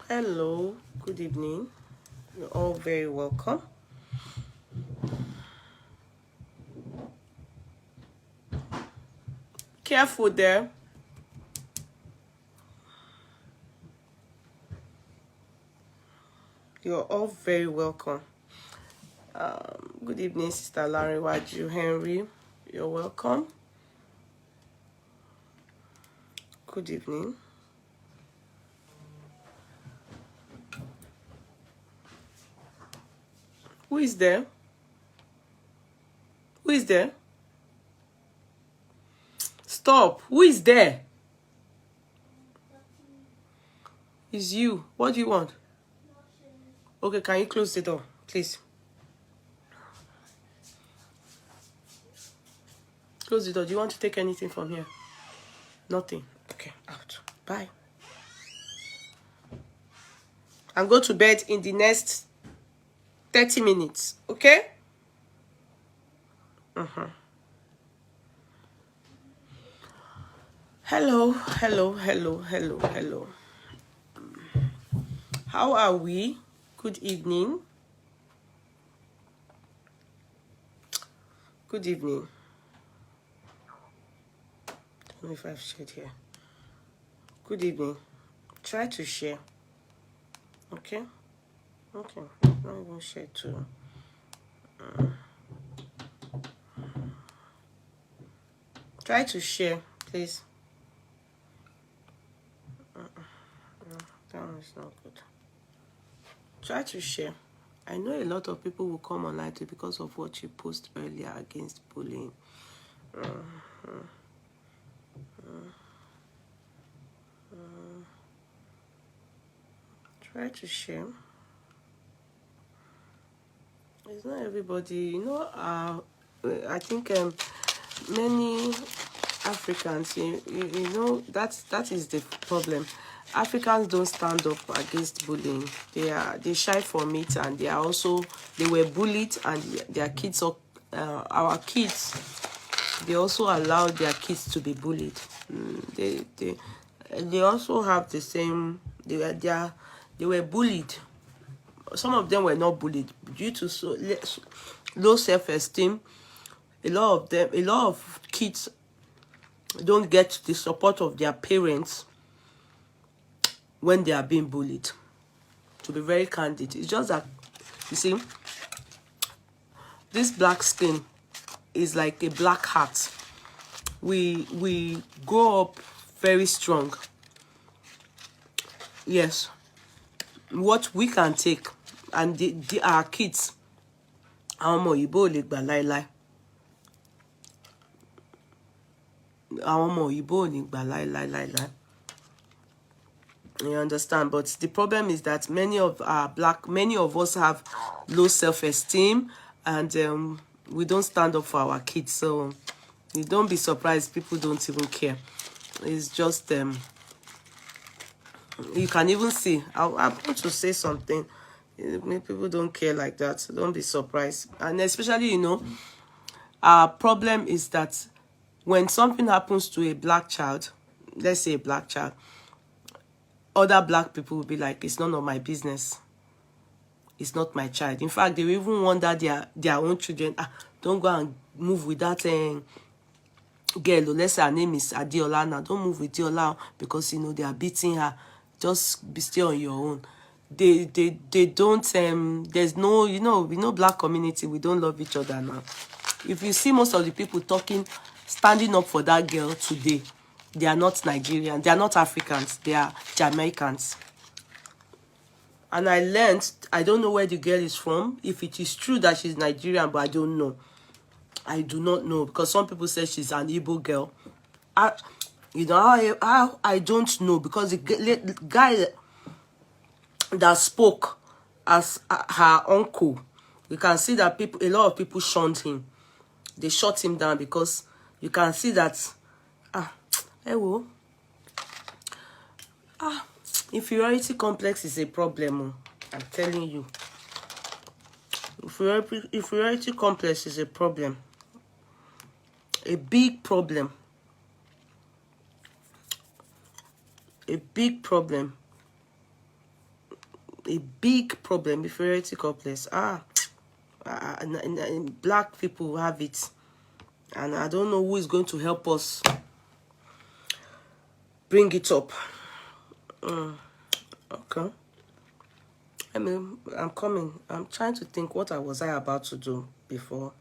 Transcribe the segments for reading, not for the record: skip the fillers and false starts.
Hello, good evening. You're all very welcome. Careful there. You're all very welcome. Good evening, Sister Larry Waju Henry. You're welcome. Good evening. Who is there? Who is there? Stop. Who is there? It's you. What do you want? Okay, can you close the door, please? Close the door. Do you want to take anything from here? Nothing. Okay, out. Bye. I'm going to bed in the next 30 minutes, okay? Hello. How are we? Good evening. Good evening. I don't know if I've shared here. Good evening. Try to share. Okay? Okay. Not even share too. Try to share, please. That one is not good. Try to share. I know a lot of people will come online too because of what you posted earlier against bullying. Try to share. It's not everybody, you know. I think many Africans, you know, that is the problem. Africans don't stand up against bullying. They shy from it, and they were bullied, and their kids, our kids, they also allow their kids to be bullied. They also have the same. They were bullied. Some of them were not bullied due to low self-esteem. A lot of kids don't get the support of their parents when they are being bullied. To be very candid, it's just that, you see, this black skin is like a black heart. We grow up very strong. Yes, what we can take, and our kids, àwọn ọmọ òyìnbó ò lè gbà láéláé. Àwọn ọmọ òyìnbó ò ní gbà láéláé. You understand? But the problem is that many of us have low self-esteem, and we don't stand up for our kids. So you don't be surprised people don't even care. It's just you can even see. I want to say something. People don't care like that. So don't be surprised. And especially, you know, our problem is that when something happens to a black child, let's say a black child, other black people will be like, it's none of my business. It's not my child. In fact, they will even wonder their own children. Don't go and move with that girl. Let's say her name is Adiola now. Don't move with Diola because, you know, they are beating her. Just be still on your own. They don't, there's no, you know, we know black community, we don't love each other now. If you see most of the people standing up for that girl today, they are not Nigerian, they are not Africans, they are Jamaicans. And I learned, I don't know where the girl is from. If it is true that she's Nigerian, but I don't know. I do not know, because some people say she's an Igbo girl. I don't know, because the guy that spoke as her uncle, you can see that a lot of people shunned him. They shut him down because you can see that inferiority complex is a problem. I'm telling you. Inferiority complex is a problem. A big problem. A big problem. a big problem, inferiority complex. And black people have it, and I don't know who is going to help us bring it up. Okay. I mean, I'm coming. I'm trying to think, what was I about to do before?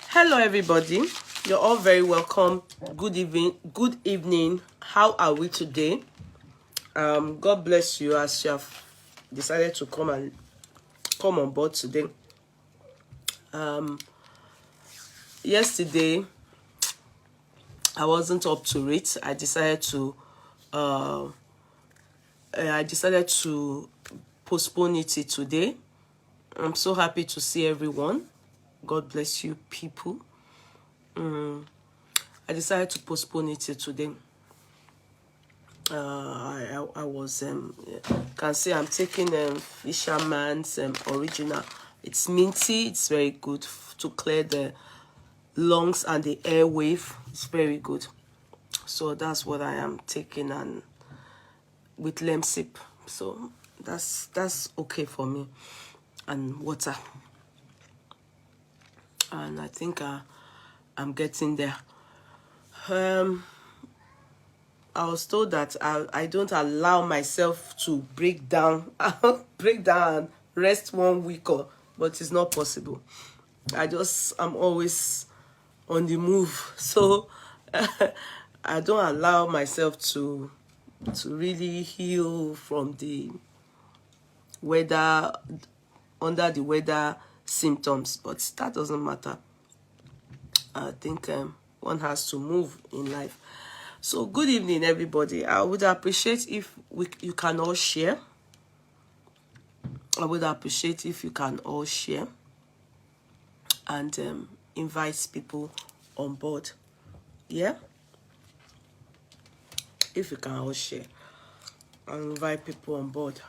Hello, everybody. You're all very welcome. Good evening. Good evening. How are we today? God bless you as you have decided to come on board today. Yesterday, I wasn't up to it. I decided to postpone it to today. I'm so happy to see everyone. God bless you, people. I decided to postpone it to today. I was can see I'm taking Fisherman's original. It's minty. It's very good to clear the lungs and the airwave. It's very good. So that's what I am taking, and with lemsip. So that's okay for me. And water. And I think I'm getting there. I was told that I don't allow myself to break down and rest 1 week, but it's not possible. I'm always on the move, so I don't allow myself to really heal from the weather, under the weather symptoms, but that doesn't matter. I think one has to move in life. So good evening, everybody. I would appreciate if you can all share. I would appreciate if you can all share and invite people on board. Yeah? If you can all share and invite people on board.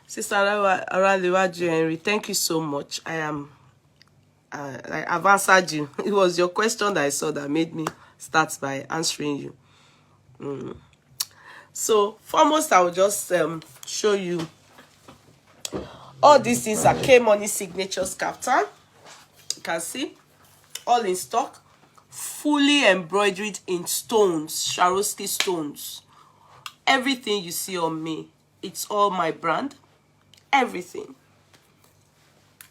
Sister Araliwaju Henry, thank you so much. I've answered you. It was your question that I saw that made me start by answering you. So foremost, I will just show you all these things are K-Money Signatures kaftan. You can see all in stock, fully embroidered in stones, Swarovski stones. Everything you see on me, it's all my brand. Everything.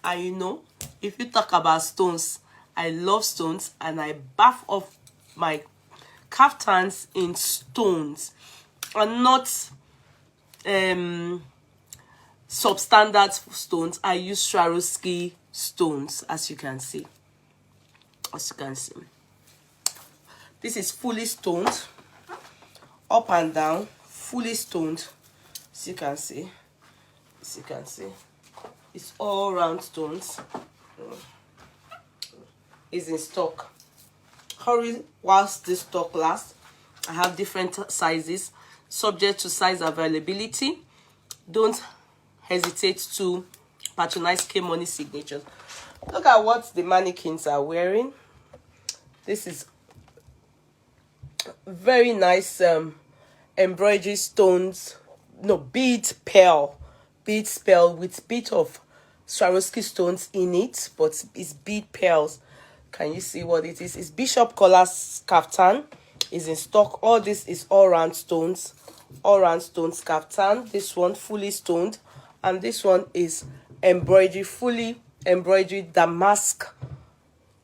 And you know, if you talk about stones, I love stones, and I bath off my kaftans in stones, and not substandard stones. I use Swarovski stones, as you can see. This is fully stoned, up and down, fully stoned. As you can see, it's all round stones. Is in stock. Hurry whilst this stock lasts. I have different sizes, subject to size availability. Don't hesitate to patronize K-Money Signatures. Look at what the mannequins are wearing. This is very nice embroidery stones. No, bead pearl with bit of Swarovski stones in it, but it's bead pearls. Can you see what it is? It's Bishop Collar's kaftan. Is in stock. All this is all round stones kaftan. This one fully stoned, and this one is fully embroidered damask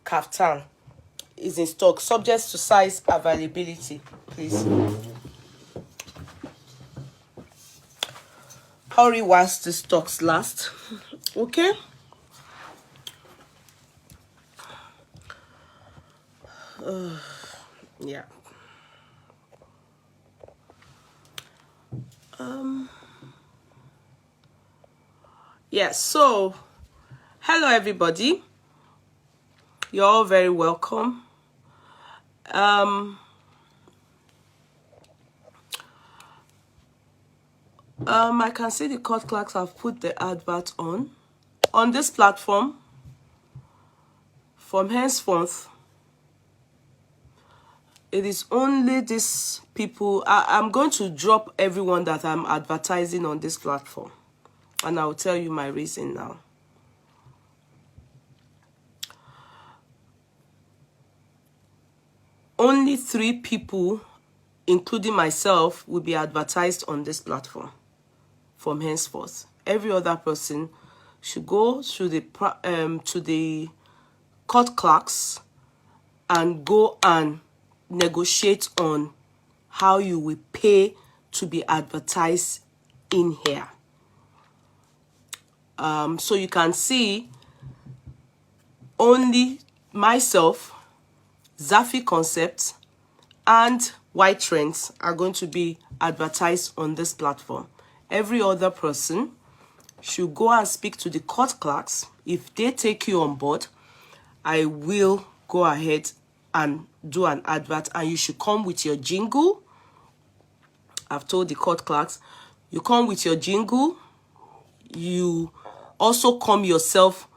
kaftan. Is in stock, subject to size availability, please. Hurry whilst the stocks last. Okay. Yeah. Yeah, so hello everybody. You're all very welcome. I can see the court clerks have put the advert on this platform. From henceforth, it is only these people. I'm going to drop everyone that I'm advertising on this platform, and I'll tell you my reason now. Only 3 people, including myself, will be advertised on this platform from henceforth. Every other person should go to the court clerks and go and negotiate on how you will pay to be advertised in here. So you can see only myself, Zafi Concept, and White Trends are going to be advertised on this platform. Every other person should go and speak to the court clerks. If they take you on board, I will go ahead and do an advert, and you should come with your jingle. I've told the court clerks, you come with your jingle. You also come yourself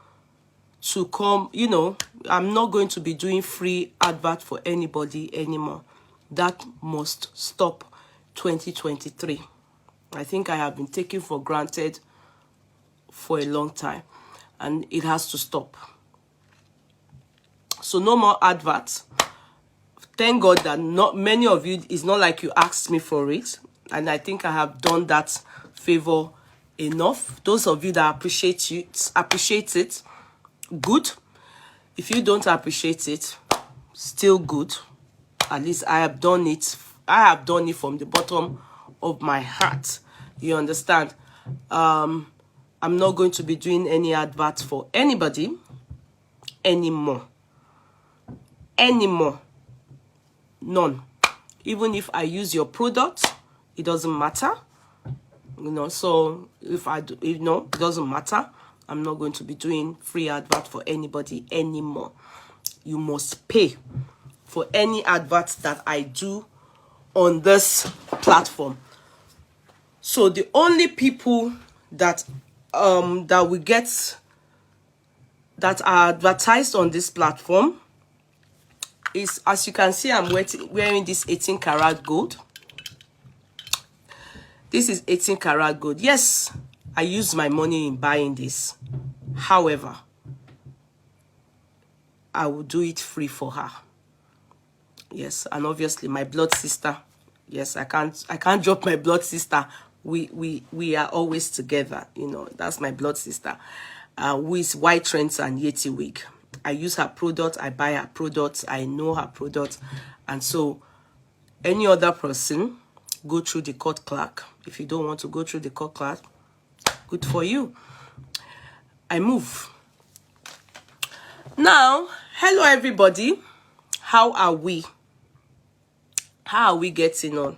to come, you know, I'm not going to be doing free advert for anybody anymore. That must stop 2023. I think I have been taken for granted for a long time, and it has to stop. So no more adverts. Thank God that not many of you, it's not like you asked me for it, and I think I have done that favor enough. Those of you that appreciate it, good. If you don't appreciate it, still good. At least I have done it. I have done it from the bottom of my heart. You understand? I'm not going to be doing any adverts for anybody anymore. None. Even if I use your product, it doesn't matter. You know, so if it doesn't matter. I'm not going to be doing free advert for anybody anymore. You must pay for any adverts that I do on this platform. So the only people that we get that are advertised on this platform is, as you can see, I'm wearing this 18 karat gold. This is 18 karat gold. Yes, I use my money in buying this. However, I will do it free for her. Yes, and obviously my blood sister. Yes, I can't drop my blood sister. We are always together. You know, that's my blood sister. With White Trends and Yeti wig. I use her product. I buy her products. I know her product, and so any other person, go through the court clerk. If you don't want to go through the court clerk, good for you. I move. Now, hello everybody. How are we? How are we getting on?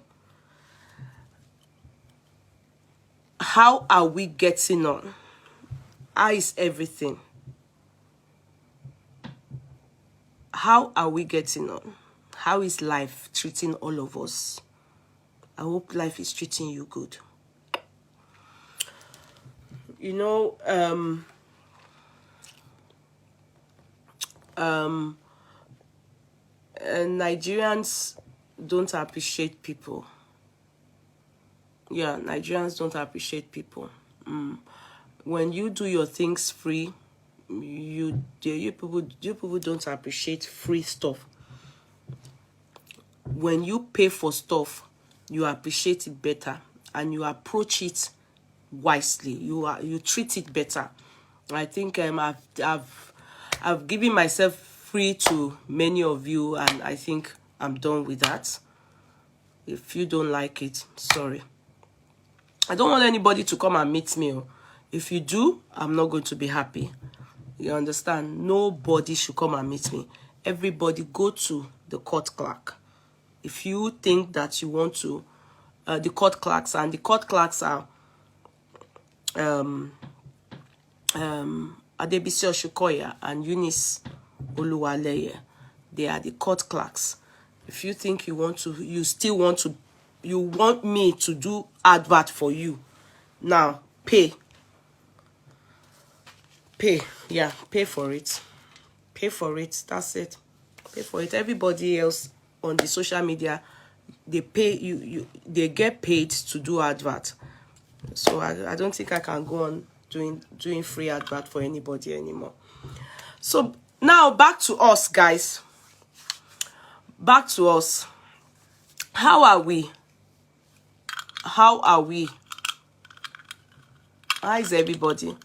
How are we getting on? How is everything? How are we getting on? How is life treating all of us? I hope life is treating you good. You know, Nigerians don't appreciate people. Yeah, Nigerians don't appreciate people. When you do your things free, you people don't appreciate free stuff. When you pay for stuff, you appreciate it better, and you approach it wisely. You treat it better. I think I've given myself free to many of you, and I think I'm done with that. If you don't like it, sorry. I don't want anybody to come and meet me. If you do, I'm not going to be happy. You understand? Nobody should come and meet me. Everybody go to the court clerk. If you think that you want to, the court clerks, and the court clerks are Adebisi Oshukoya and Eunice Oluwaleye. They are the court clerks. If you think you want me to do advert for you, now pay. Yeah, pay for it. Pay for it. That's it. Pay for it. Everybody else on the social media, they pay they get paid to do advert. So I don't think I can go on doing free advert for anybody anymore. So now back to us, guys. Back to us. How are we? How are we? How is everybody?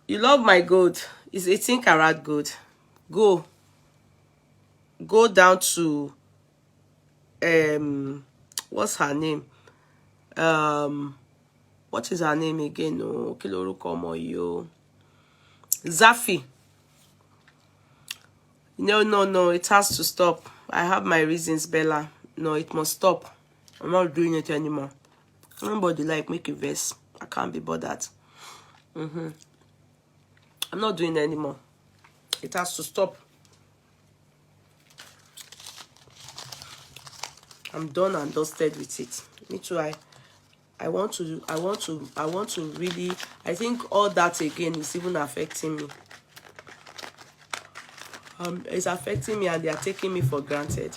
You love my gold. It's 18 karat gold. Go down to what's her name? What is her name again? No, Zafi. No, it has to stop. I have my reasons, Bella. No, it must stop. I'm not doing it anymore. Nobody like make a verse. I can't be bothered. I'm not doing it anymore. It has to stop. I'm done and dusted with it. Me too. I want to really, I think all that again is even affecting me. It's affecting me and they are taking me for granted.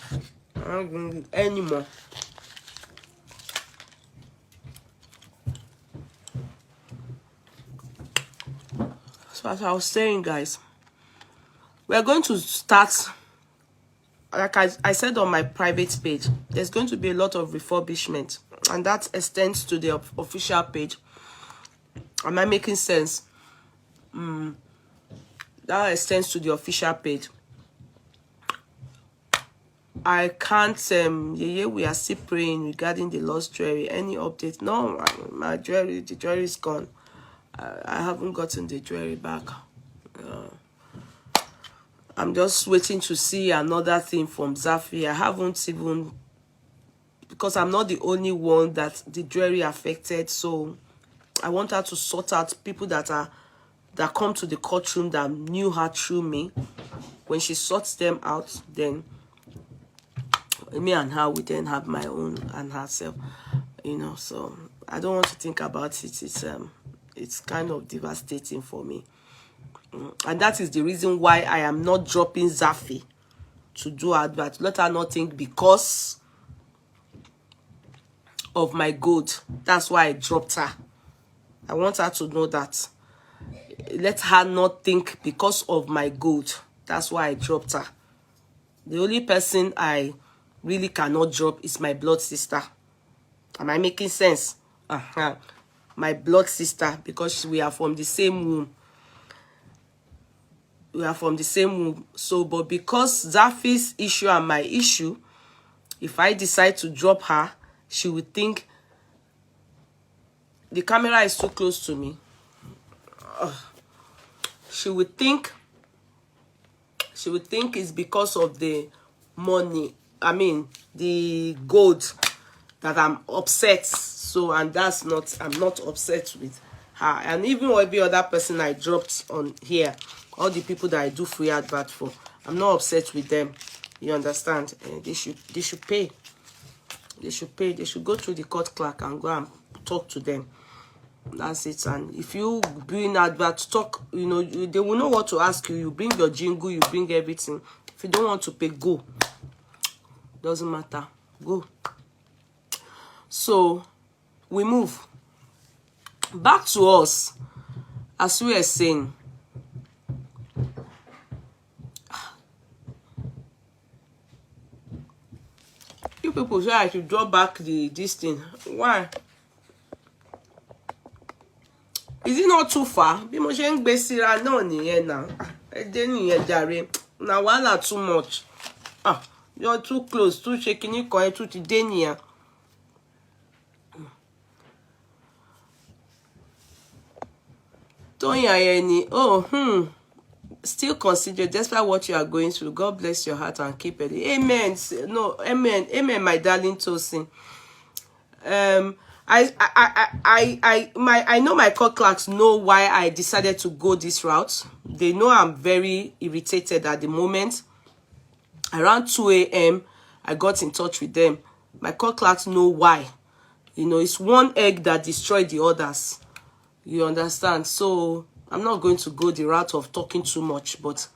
I'm not doing it anymore. So as I was saying, guys, we're going to start, like I said on my private page, there's going to be a lot of refurbishment, and that extends to the official page. Am I making sense? That extends to the official page. I can't we are still praying regarding the lost jewelry. Any update? No, my jewelry, the jewelry is gone. I haven't gotten the jewelry back. I'm just waiting to see another thing from Zafi. I haven't even, because I'm not the only one that the jewelry affected, so I want her to sort out people that come to the courtroom that knew her through me. When she sorts them out, then me and her will then have my own and herself, so I don't want to think about it. It's kind of devastating for me, and that is the reason why I am not dropping Zafi to do advert. Let her not think because of my gold, that's why I dropped her. I want her to know that. Let her not think because of my gold, that's why I dropped her. The only person I really cannot drop is my blood sister. Am I making sense? My blood sister, because we are from the same womb. We are from the same womb. So, but because Zafi's issue and my issue, if I decide to drop her, she would think the camera is too close to me. She would think it's because of the money. I mean, the gold that I'm upset. So, and that's not, I'm not upset with her. And even every other person I dropped on here, all the people that I do free advert for, I'm not upset with them. You understand? They should pay. They should pay. They should go through the court clerk and go and talk to them. That's it. And if you bring advert talk, they will know what to ask you. You bring your jingle, you bring everything. If you don't want to pay, go. Doesn't matter. Go. So we move back to us. As we are saying, you people say I should draw back this thing. Why? Is it not too far? Bí mo ṣe ń gbé síra náà nìyẹn náà. Ẹ dé nìyẹn jàre. Na wàhálà too much. You're too close. Too shaking you kan ẹ tún ti dé nìyẹn. Toyin Ayeni. Still consider despite what you are going through. God bless your heart and keep it. Amen. No, amen. Amen, my darling Tosin. I know my court clerks know why I decided to go this route. They know I'm very irritated at the moment. Around 2 a.m. I got in touch with them. My court clerks know why. You know, it's one egg that destroyed the others. You understand? So I'm not going to go the route of talking too much, but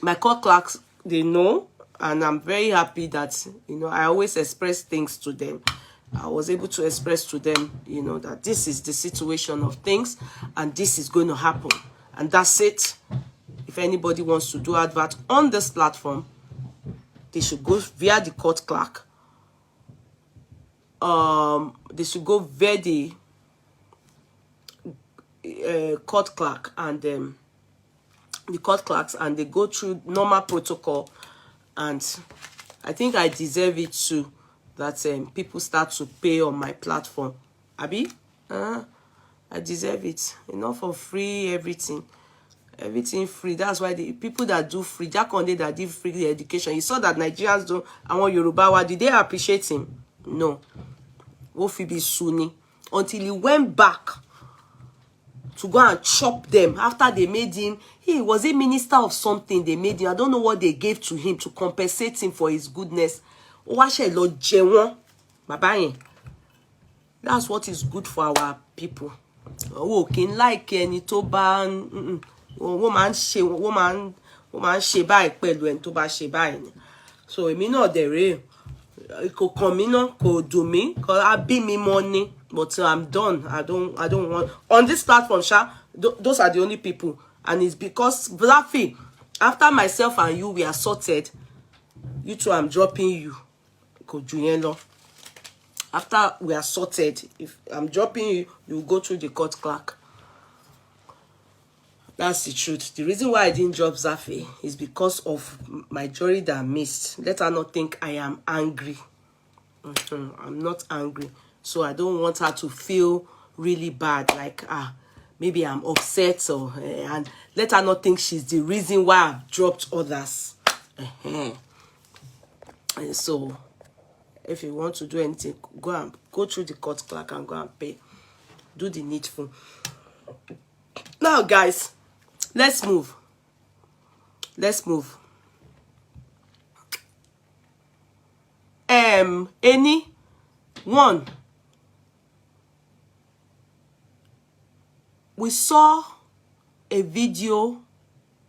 my court clerks, they know, and I'm very happy that, you know, I always express things to them. I was able to express to them, you know, that this is the situation of things and this is going to happen. And that's it. If anybody wants to do advert on this platform, they should go via the court clerk. They should go via the court clerk and the court clerks, and they go through normal protocol. And I think I deserve it too, that people start to pay on my platform. Abi, I deserve it. Enough for free, everything free. That's why the people that do free, Jack on day that did free education, you saw that Nigerians don't. I want Yoruba. Why did they appreciate him? No. Wofi be Sunni until he went back to go and chop them after they made him. He was a minister of something. They made him. I don't know what they gave to him to compensate him for his goodness. That's what is good for our people. Oh, can like any toban woman she buy pẹ̀lú en tó bá ṣe báyìí. So èmi náà dere kò kàn mí náà, kò dùn mí, cause I be me money, but I'm done. I don't want on this platform, Sha. Those are the only people, and it's because Blaffy, after myself and you, we are sorted. You two, I'm dropping you. After we are sorted, if I'm dropping you, you go through the court clerk. That's the truth. The reason why I didn't drop Zafi is because of my jury that missed. Let her not think I am angry. I'm not angry. So I don't want her to feel really bad, like maybe I'm upset, or and let her not think she's the reason why I've dropped others. And so if you want to do anything, go through the court clerk and go and pay. Do the needful. Now, guys, let's move. Any one. We saw a video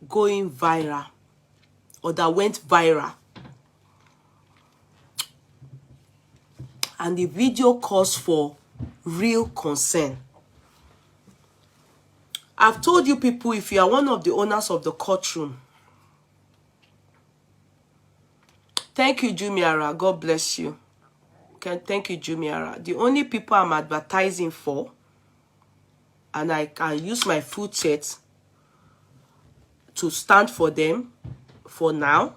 going viral, or that went viral. And the video calls for real concern. I've told you people, if you are one of the owners of the courtroom, thank you, Jumiara. God bless you. Okay, thank you, Jumiara. The only people I'm advertising for, and I can use my full chat to stand for them for now,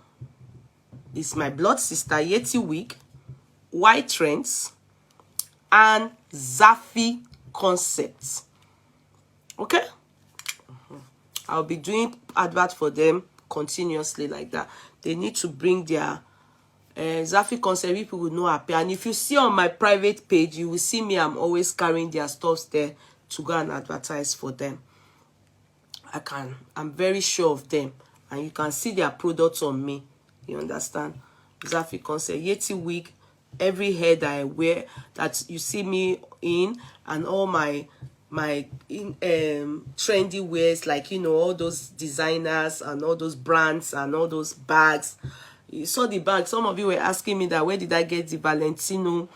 is my blood sister, Yeti Wig, White Trends, and Zafi Concepts. Okay? I'll be doing advert for them continuously like that. They need to bring their Zafi Concept. People will know happy. And if you see on my private page, you will see me. I'm always carrying their stuffs there to go and advertise for them. I'm very sure of them. And you can see their products on me. You understand? Zafi Concept, Yeti Wig, every hair that I wear, that you see me in, and all my trendy wears, like, you know, all those designers and all those brands and all those bags. You saw the bag. Some of you were asking me that where did I get the Valentino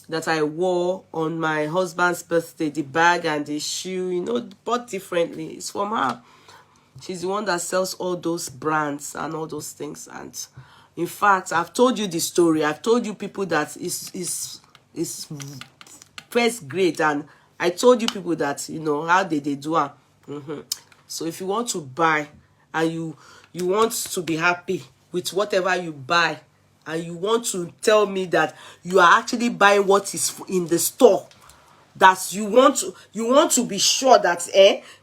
that I wore on my husband's birthday, the bag and the shoe, you know, bought differently. It's from her. She's the one that sells all those brands and all those things. And in fact, I've told you the story. I've told you people that is first grade, and I told you people that, you know, how they do it. So if you want to buy and you want to be happy with whatever you buy, and you want to tell me that you are actually buying what is in the store, that you want to be sure that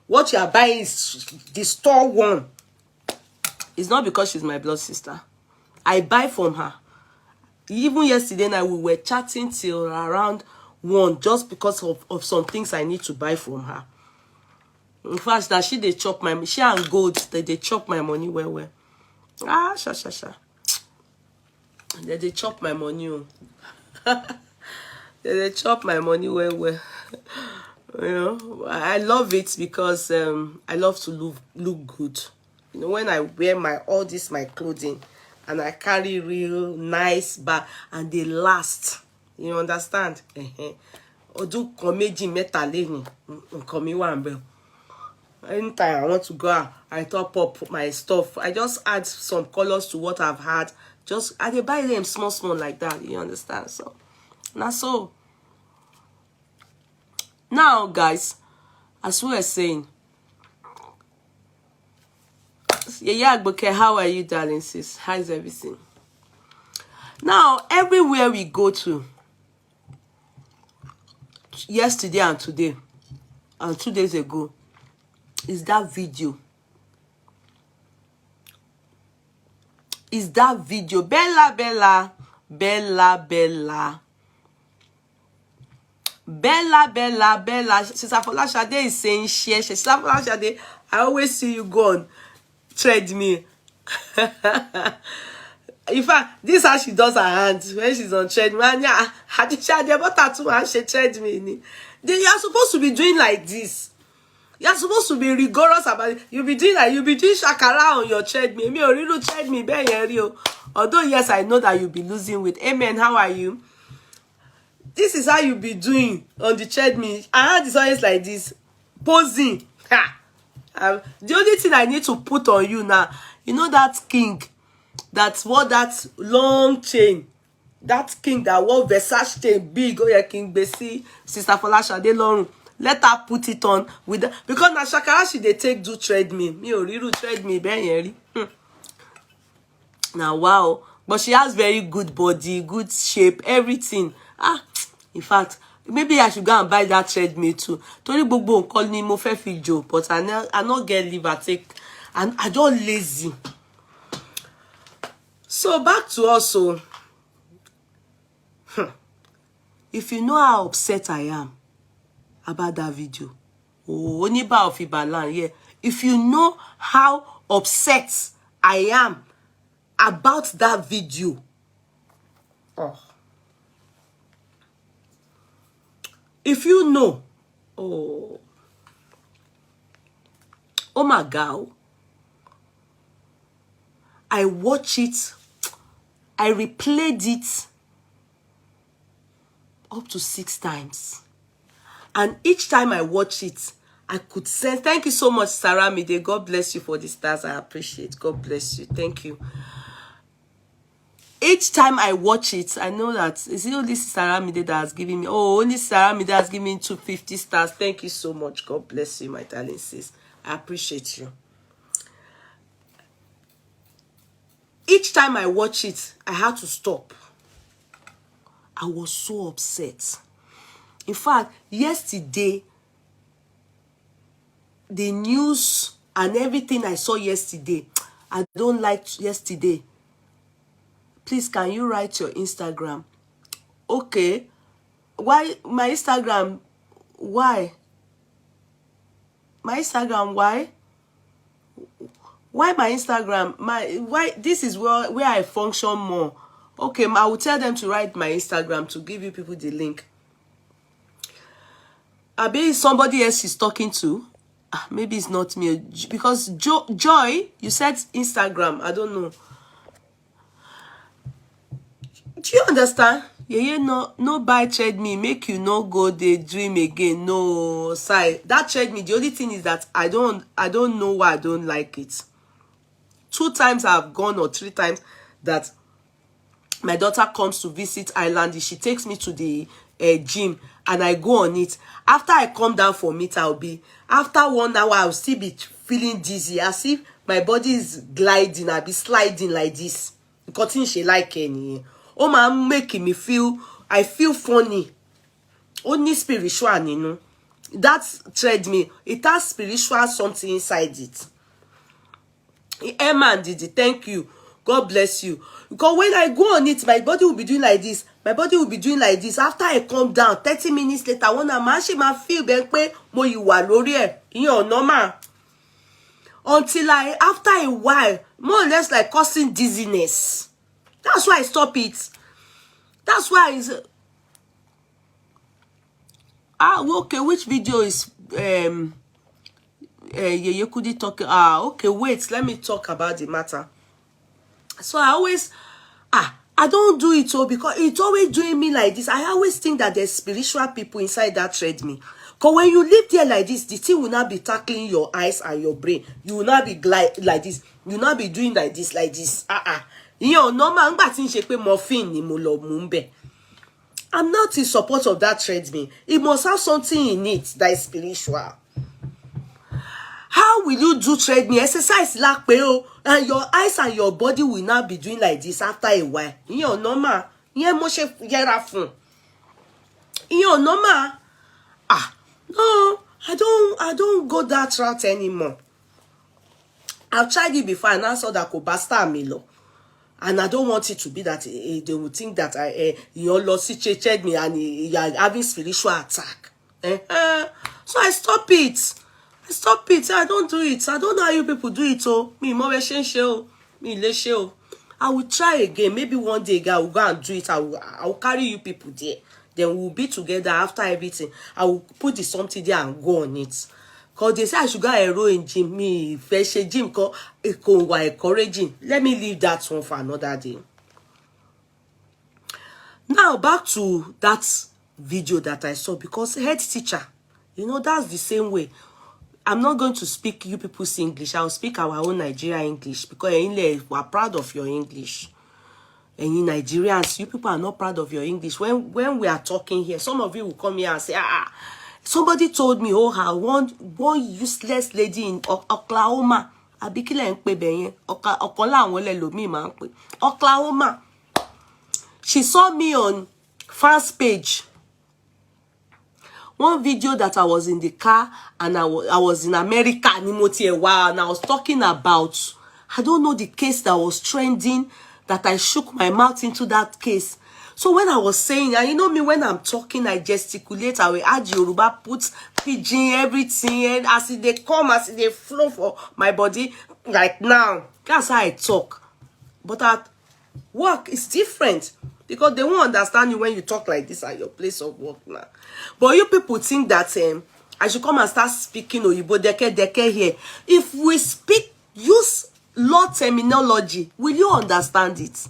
what you are buying is the store one. It's not because she's my blood sister. I buy from her. Even yesterday night, we were chatting till around 1 just because of some things I need to buy from her. In fact, that they chop my, she and Gold, they chop my money well. Ah, sha. They chop my money. They chop my money well. You know, I love it because I love to look good. You know, when I wear all my clothing and I carry real nice bag and they last. You understand? Odu komeji metaleni komi wambe. Anytime I want to go out, I top up my stuff. I just add some colors to what I've had. I dey buy them small like that. You understand? So now now, guys, as we were saying, yeah, how are you, darling sis? How's everything? Now, everywhere we go to, yesterday and today, and 2 days ago, is that video. Is that video. Bella. Sister Folashade is saying share. Sister Folashade, I always see you go on treadmill. In fact, this is how she does her hands when she's on treadmill. And yeah, but tattoo and she treadmill. You are supposed to be doing like this. You are supposed to be rigorous about it. You'll be doing shakara on your treadmill. Me or you treadmill, although yes, I know that you'll be losing weight. Amen. How are you? This is how you be doing on the treadmill. I had this always like this, posing. The only thing I need to put on you now, you know that king, that's what that long chain, that king that wore Versace chain big. Oh yeah, King Bessie, Sister Folashade Lorun. Let her put it on with the, because na shakara she dey take do treadmill. Me o riru treadmill ben yeri. Now wow, but she has very good body, good shape, everything. In fact, maybe I should go and buy that treadmill too. Tori gbogbo nkan ni mo fẹ́ fi jo, but I not get liver take, and I don't lazy. So back to also, if you know how upset I am about that video, Oniba of Ibalan, yeah. If you know how upset I am about that video, if you know, oh my God, I watch it, I replayed it up to 6 times. And each time I watch it, I could sense, thank you so much, Sarah Mide. God bless you for the stars. I appreciate. God bless you. Thank you. Each time I watch it, I know that is it only Sarah Mide that has given me. Oh, only Sarah Mide has given me 250 stars. Thank you so much. God bless you, my darling sis. I appreciate you. Each time I watch it, I had to stop. I was so upset. In fact, yesterday, the news and everything I saw yesterday, I don't like yesterday. Please, can you write your Instagram? Okay. Why my Instagram? Why? My Instagram, why? Why my Instagram? Why this is where I function more. Okay, I will tell them to write my Instagram to give you people the link. Maybe somebody else is talking to. Maybe it's not me. Because Joy, you said Instagram. I don't know. Do you understand? Yeah, no buy treadmill. Make you no go the dream again. No, sorry. That treadmill, the only thing is that I don't know why I don't like it. 2 times I've gone or 3 times that my daughter comes to visit Ireland. She takes me to the gym and I go on it. After I come down from it, after 1 hour, I'll still be feeling dizzy as if my body is gliding. I'll be sliding like this. Because she like any. Oh man, making me feel, I feel funny. Only spiritual, you know. That's treadmill. It has spiritual something inside it. Emma did it. Thank you. God bless you. Because when I go on it, my body will be doing like this. My body will be doing like this. After I calm down, 30 minutes later, when I'm actually my feel bẹ́ẹ̀ mo yìí wà lórí ẹ̀. Ìyẹn normal. Until after a while, more or less like causing dizziness. That's why I stop it. That's why it's okay, which video is you could talk okay, wait, let me talk about the matter. So I always I don't do it all because it's always doing me like this. I always think that there's spiritual people inside that treadmill. Because when you live there like this, the thing will not be tackling your eyes and your brain. You will not be like this. You will not be doing like this, like this. Normal, morphine ni mo lo mumbe. I'm not in support of that treadmill. It must have something in it that is spiritual. How will you do treadmill? Exercise like and your eyes and your body will not be doing like this after a while. Normal. Normal. No, I don't go that route anymore. I've tried it before and I saw that could basta Milo. And I don't want it to be that they will think that you lost me and you are having spiritual attack. So I stop it. I don't do it. I don't know how you people do it. I will try again. Maybe one day I will go and do it. I will carry you people there. Then we'll be together after everything. I will put the something there and go on it. Because they say I should go in gym. Me, fresh gym, encouraging. Let me leave that one for another day. Now, back to that video that I saw. Because head teacher, that's the same way. I'm not going to speak you people's English. I'll speak our own Nigerian English. Because we're proud of your English. And in Nigerians, you people are not proud of your English. When we are talking here, some of you will come here and say, somebody told me, one useless lady in Oklahoma. Oklahoma. She saw me on fans page. One video that I was in the car and I was in America and I was talking about, I don't know, the case that was trending, that I shook my mouth into that case. So when I was saying, and you know me, when I'm talking, I gesticulate, I will add Yoruba, put pidgin, everything, and as they come, as they flow for my body, like now, that's how I talk. But at work, it's different. Because they won't understand you when you talk like this at your place of work now. But you people think that I should come and start speaking Oyibo deke here. If we use law terminology, will you understand it?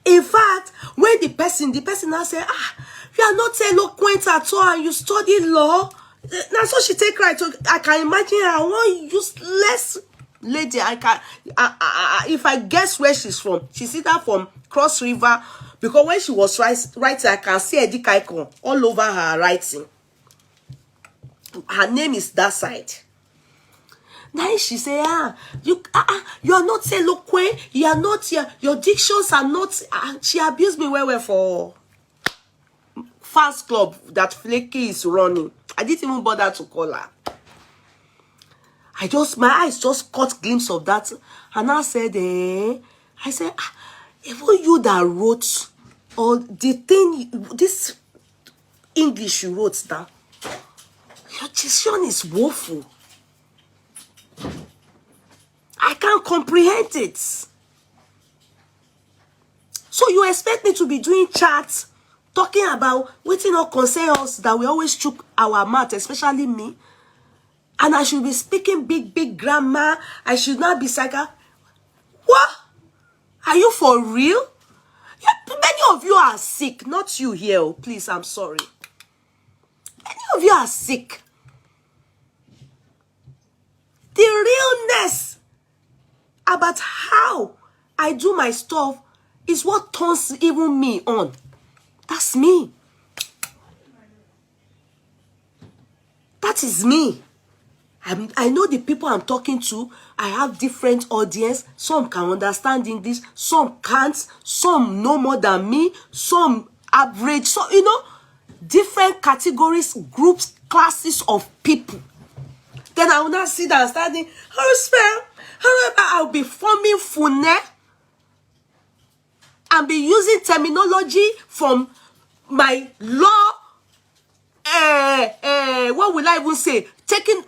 In fact, when the person now say, you are not eloquent at all and you study law, now so she take right. I can imagine her one useless lady. If I guess where she's from, she's either from Cross River, because when she was writing, I can see Eddie Kaikon all over her writing. Her name is that side. Now she say, you are not eloquent. You are not, your dictions are not. She abused me well for fast club that Flaky is running. I didn't even bother to call her. My eyes just caught glimpse of that, and I said, I said, even you that wrote, or the thing, this English you wrote down, your diction is woeful. I can't comprehend it. So you expect me to be doing chats, talking about waiting on concern us that we always chook our mouth, especially me, and I should be speaking big grammar. I should not be psycho. What? Are you for real? Many of you are sick. Not you here. Oh, please, I'm sorry. Many of you are sick. The realness about how I do my stuff is what turns even me on. That's me. That is me. I know the people I'm talking to. I have different audience. Some can understand English, some can't. Some know more than me. Some average. So, different categories, groups, classes of people. Then I will not sit down standing. How spell? However, I'll be forming fune. and be using terminology from my law, what will I even say?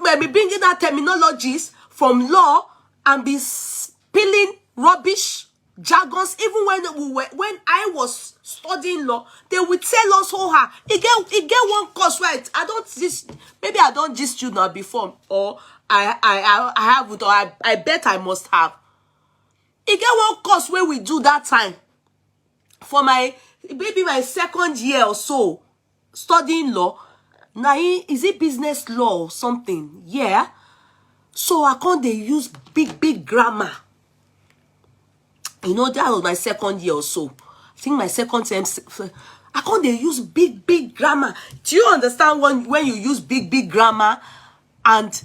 Maybe bringing out terminologies from law and be spilling rubbish jargons. Even when I was studying law, they would tell us, oh, it get one course, right? Maybe I don't gist you now before, or I haven't, or I bet I must have. It get one course where we do that time for maybe my second year or so studying law. Now, is it business law or something? Yeah. So I can't they use big grammar. You know, that was my second year or so. I think my second term, I can't they use big grammar. Do you understand when you use big grammar and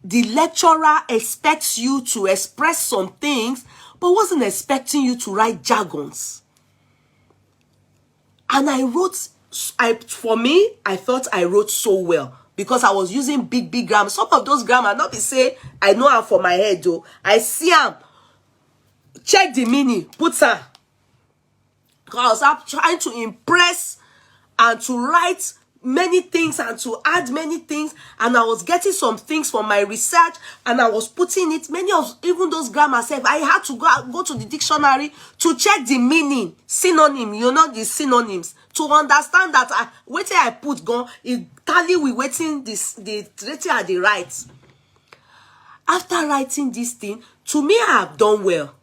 the lecturer expects you to express some things, but wasn't expecting you to write jargons? And for me, I thought I wrote so well because I was using big grammar. Some of those grammar, not be say I know them for my head though. I see them. Check the meaning, put her. Because I'm trying to impress and to write many things and to add many things, and I was getting some things from my research and I was putting it, many of even those grammar self, I had to go to the dictionary to check the meaning, synonym, you know, the synonyms, to understand that waiting I put gone, it tally with waiting the rating at the right. After writing this thing, to me I have done well.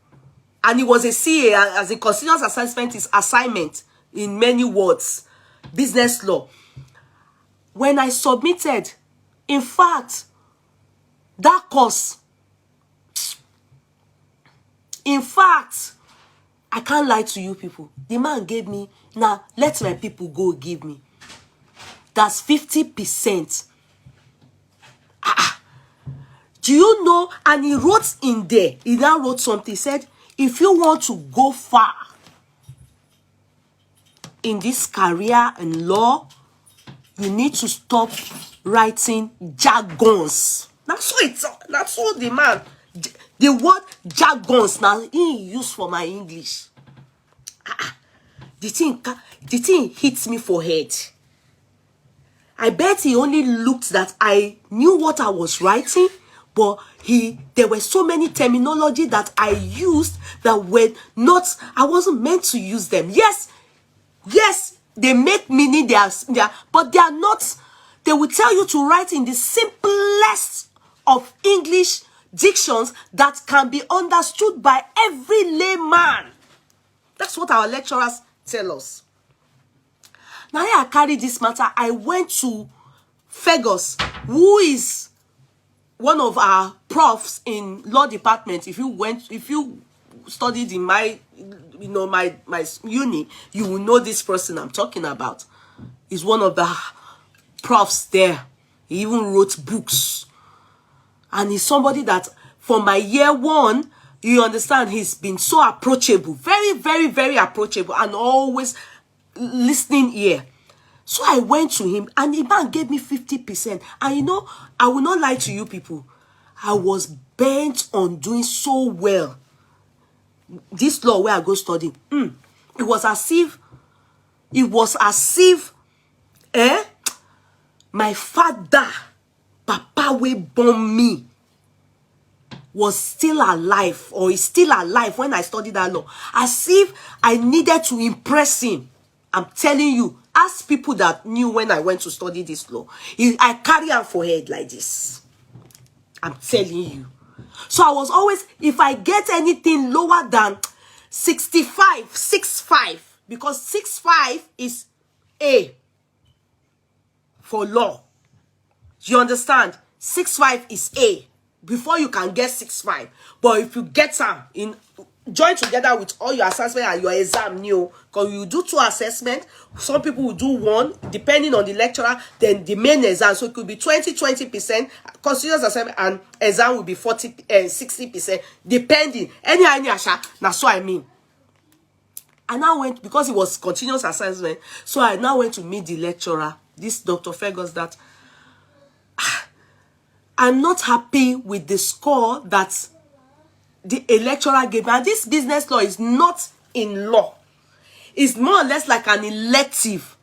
And it was a CA, as a continuous assessment is assignment in many words, business law. When I submitted, in fact, that course, in fact, I can't lie to you people. The man gave me, now let my people go give me. That's 50%. Do you know? And he wrote in there, he now wrote something, he said, if you want to go far in this career in law, you need to stop writing jargons. That's all the man. The word jargons now he used for my English. The thing hits me for head. I bet he only looked that I knew what I was writing, but there were so many terminology that I used that were not, I wasn't meant to use them. Yes, they make meaning, but they are not. They will tell you to write in the simplest of English dictions that can be understood by every layman. That's what our lecturers tell us. Now I carry this matter. I went to Fergus, who is one of our profs in law department. If you studied in my uni, you will know this person I'm talking about. He's one of the profs there. He even wrote books. And he's somebody that for my year one, you understand, he's been so approachable. Very approachable and always listening ear. So I went to him and the man gave me 50%. And you know, I will not lie to you people. I was bent on doing so well. This law where I go studying, it was as if, my father, Papa we born me, was still alive, or is still alive when I studied that law. As if I needed to impress him. I'm telling you, ask people that knew when I went to study this law. I carry on for head like this. I'm telling you. So I was always, if I get anything lower than 65, because 65 is A for law. You understand? 65 is A before you can get 65. But if you get some join together with all your assessment and your exam new, because you do 2 assessments, some people will do 1 depending on the lecturer, then the main exam. So it could be 20% continuous assessment, and exam will be 60%, depending. That's what I mean. I now went, because it was continuous assessment, so I now went to meet the lecturer, this Dr. Fergus, that I'm not happy with the score that a lecturer gave me. And this business law is not in law. It's more or less like an elective,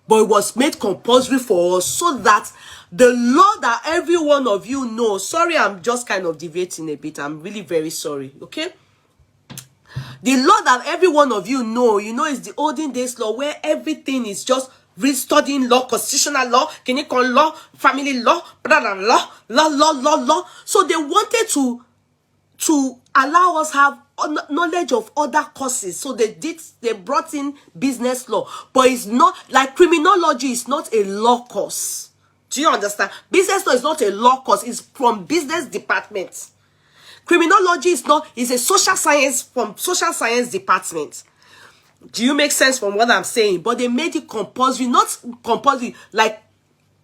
but it was made compulsory for us so that the law that every one of you know. Sorry, I'm just kind of deviating a bit. I'm really very sorry. Okay. The law that every one of you know, is the olden days law where everything is just restudying law, constitutional law, clinical law, family law, blah, blah, law. So they wanted to allow us have knowledge of other courses. So they brought in business law, but it's not like criminology is not a law course. Do you understand? Business law is not a law course. It's from business department. Criminology is a social science from social science department. Do you make sense from what I'm saying? But they made it compulsory, not compulsory, like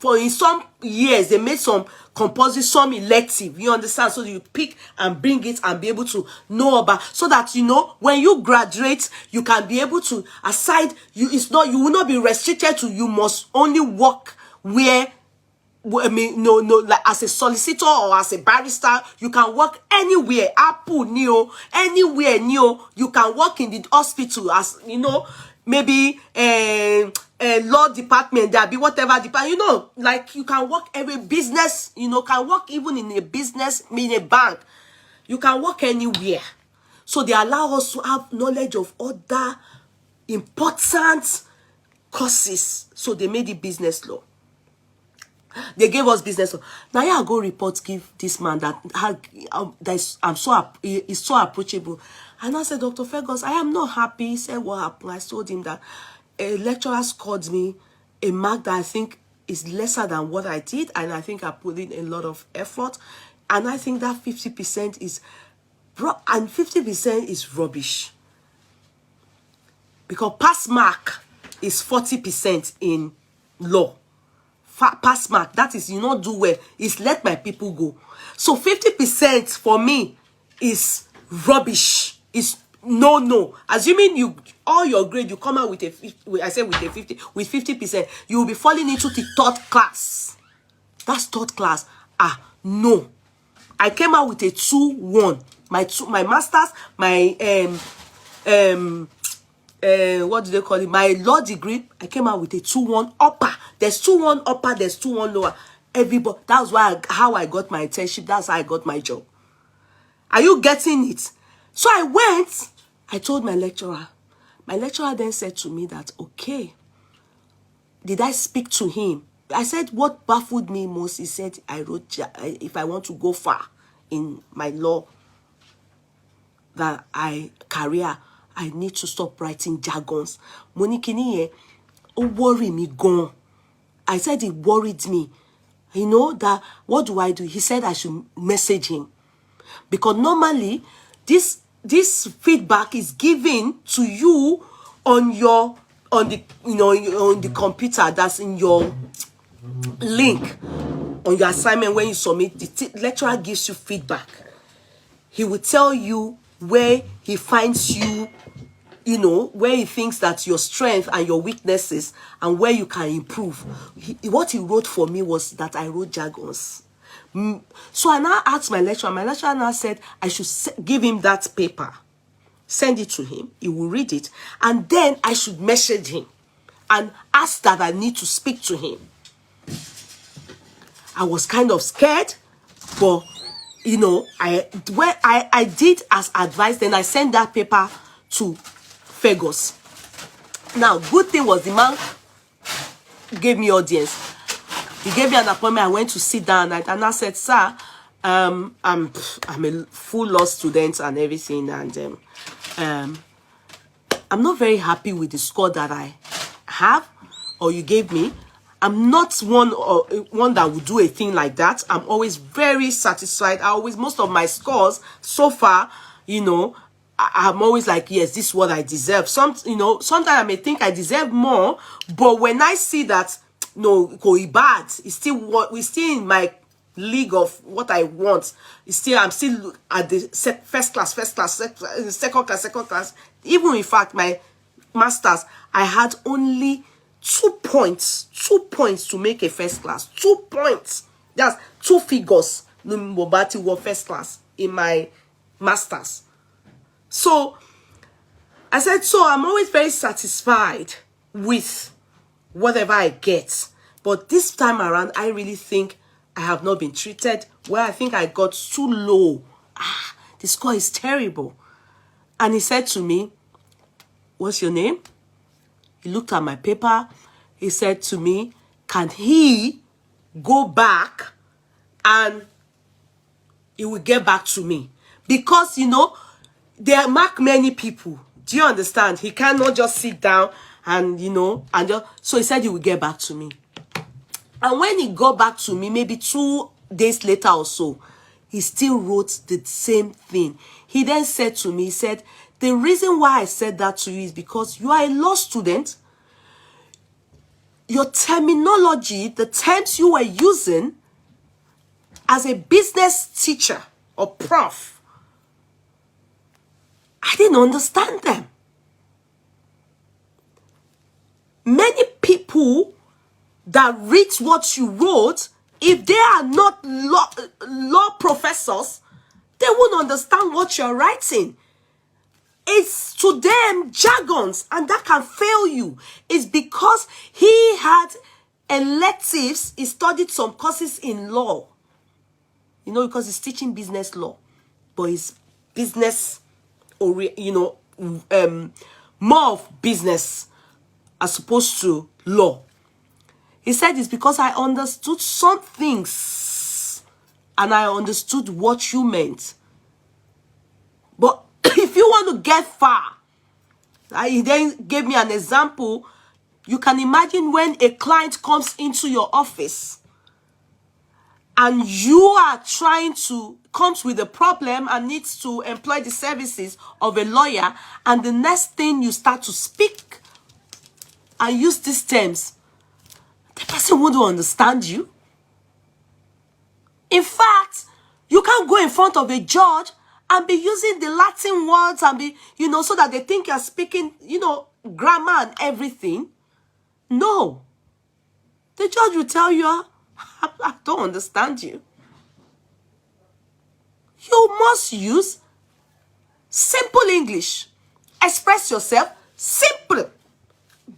for in some years, they made some compulsory, some elective. You understand? So you pick and bring it and be able to know about, so that, when you graduate, you can be able to, you will not be restricted to, you must only work where, like as a solicitor or as a barrister, you can work anywhere. Anywhere, you can work in the hospital as, maybe law department, there be whatever department, like you can work every business, can work even in a business, in a bank. You can work anywhere. So they allow us to have knowledge of other important courses. So they made it business law. They gave us business law. Now I go report, give this man that he's so approachable. And I said, Dr. Fergus, I am not happy. He said, what happened? I told him that a lecturer scored me a mark that I think is lesser than what I did. And I think I put in a lot of effort. And I think that 50% is, and 50% is rubbish. Because pass mark is 40% in law. Pass mark, that is, you not do well, is let my people go. So 50% for me is rubbish. Is no. Assuming all your grade, you come out with a 50%, you will be falling into the third class. That's third class. No. I came out with a 2-1. My masters, my what do they call it? My law degree, I came out with a 2-1 upper. There's 2-1 upper, there's 2-1 lower. Everybody, that's how I got my internship. That's how I got my job. Are you getting it? So I went, I told my lecturer. My lecturer then said to me that, okay, did I speak to him? I said, what baffled me most, he said, I wrote, if I want to go far in my law, career, I need to stop writing jargons. Monikini, worry me gone. I said it worried me. That what do I do? He said I should message him. Because normally this feedback is given to you on the computer that's in your link on your assignment. When you submit, the lecturer gives you feedback. He will tell you where he finds you, where he thinks that your strength and your weaknesses and where you can improve. What he wrote for me was that I wrote jargons. So I now asked my lecturer. My lecturer now said I should give him that paper, send it to him. He will read it. And then I should message him and ask that I need to speak to him. I was kind of scared, but I did as advised. Then I sent that paper to Fergus. Now, good thing was the man gave me audience. He gave me an appointment. I went to sit down and I said, sir, I'm a full law student and everything, and I'm not very happy with the score that I have or you gave me. I'm not one that would do a thing like that. I'm always very satisfied. Most of my scores so far, I'm always like, yes, this is what I deserve. Sometimes I may think I deserve more, but when I see that, no, going bad, it's still we're still in my league of what I want. I'm still at the first class, second class. Even in fact, my masters, I had only 2 points to make a first class. 2 points. That's 2 figures. Mobati were first class in my masters. So I said, so I'm always very satisfied with whatever I get. But this time around, I really think I have not been treated well. I think I got too low. The score is terrible. And he said to me, what's your name? He looked at my paper. He said to me, can he go back and he will get back to me? Because, you know, they mark many people. Do you understand? He cannot just sit down and, you know, and just, so he said he will get back to me. And when he got back to me, maybe 2 days later or so, he still wrote the same thing. He then said to me, he said, the reason why I said that to you is because you are a law student. Your terminology, the terms you were using as a business teacher or prof, I didn't understand them. Many people that read what you wrote, if they are not law professors, they won't understand what you're writing. It's to them jargons, and that can fail you. It's because he had electives, he studied some courses in law. You know, because he's teaching business law. But his business, or you know, more of business as opposed to law. He said it's because I understood some things and I understood what you meant. But if you want to get far, he then gave me an example. You can imagine when a client comes into your office and you are comes with a problem and needs to employ the services of a lawyer, and the next thing you start to speak and use these terms, the person won't understand you. In fact, you can't go in front of a judge and be using the Latin words and be, you know, so that they think you're speaking, you know, grammar and everything. No. The judge will tell you, I don't understand you. You must use simple English. Express yourself simple.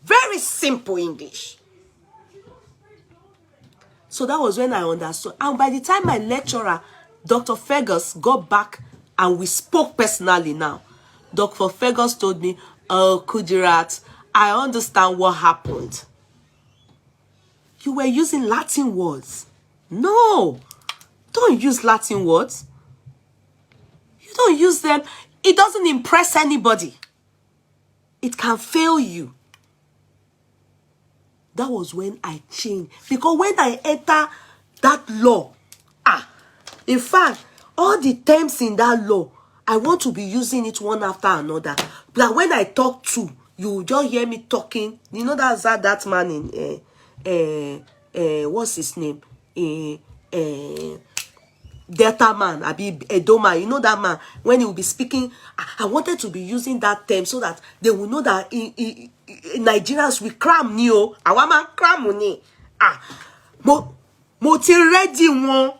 Very simple English. So that was when I understood. And by the time my lecturer, Dr. Fergus, got back and we spoke personally now, Dr. Fergus told me, oh, Kudirat, I understand what happened. You were using Latin words. No, don't use Latin words. You don't use them. It doesn't impress anybody. It can fail you. That was when I changed. Because when I enter that law, in fact, all the terms in that law, I want to be using it one after another. But when I talk to, you just hear me talking. You know that's that man in, what's his name? Delta man, Edoma, you know that man, when he will be speaking, I wanted to be using that term so that they will know that Nigerians will cram neo. Awama cram ni. Mo ti ready one.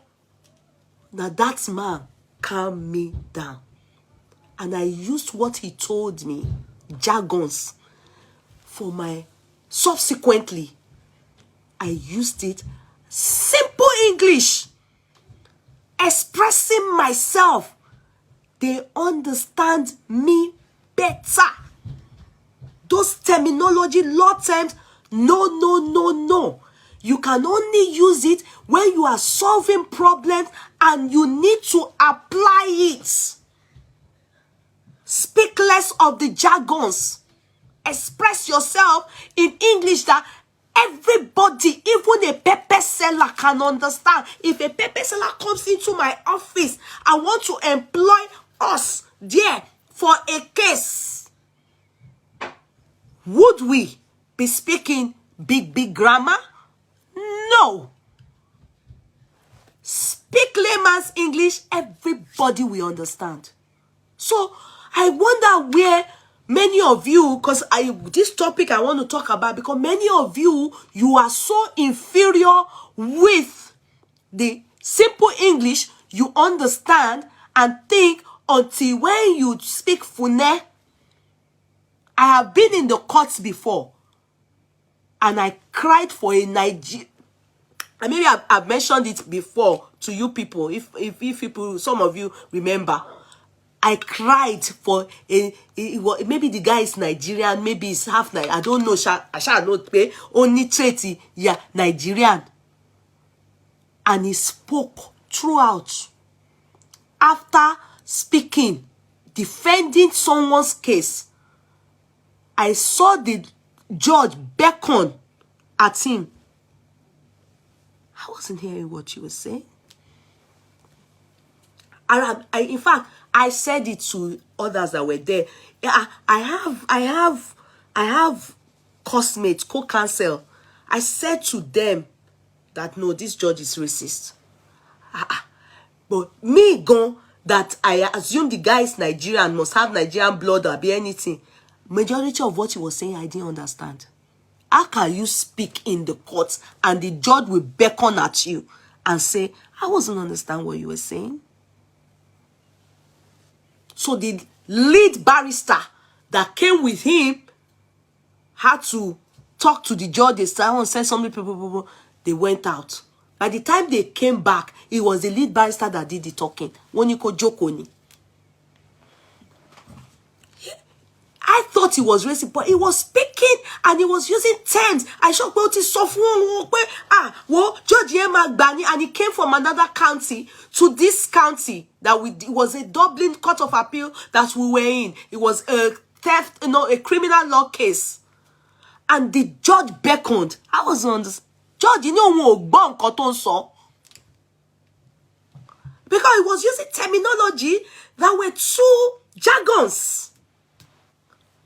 Now that man calmed me down. And I used what he told me, jargons, for my, subsequently, I used it, simple English, expressing myself. They understand me better. Those terminology, law terms, no. You can only use it when you are solving problems and you need to apply it. Speak less of the jargons. Express yourself in English that everybody, even a pepper seller, can understand. If a pepper seller comes into my office, I want to employ us there for a case. Would we be speaking big grammar? No. Speak layman's English, everybody will understand. So I wonder where many of you, because this topic I want to talk about, because many of you are so inferior with the simple English you understand and think until when you speak Fune, I have been in the courts before, and I cried for a Nigerian. And maybe I've mentioned it before to you people. If people, some of you remember, I cried for maybe the guy is Nigerian, maybe he's half Nigerian. I don't know. I shall not pay only 30. Yeah, Nigerian. And he spoke throughout. After speaking, defending someone's case, I saw the judge beckon at him. I wasn't hearing what you were saying. In fact, I said it to others that were there. I have cosmates, co-counsel. I said to them that no, this judge is racist. But me gone that I assume the guy is Nigerian, must have Nigerian blood or be anything. Majority of what he was saying, I didn't understand. How can you speak in the court and the judge will beckon at you and say, I wasn't understand what you were saying? So the lead barrister that came with him had to talk to the judge. They started and said something, people, they went out. By the time they came back, it was the lead barrister that did the talking. Woniko Jokoni. I thought he was racist, but he was speaking and he was using terms. I shocked about his software. Judge Magbani, and he came from another county to this county that it was a Dublin Court of Appeal that we were in. It was a theft, a criminal law case. And the judge beckoned. I was on this. Judge, you know what cotton saw? Because he was using terminology that were too jargons.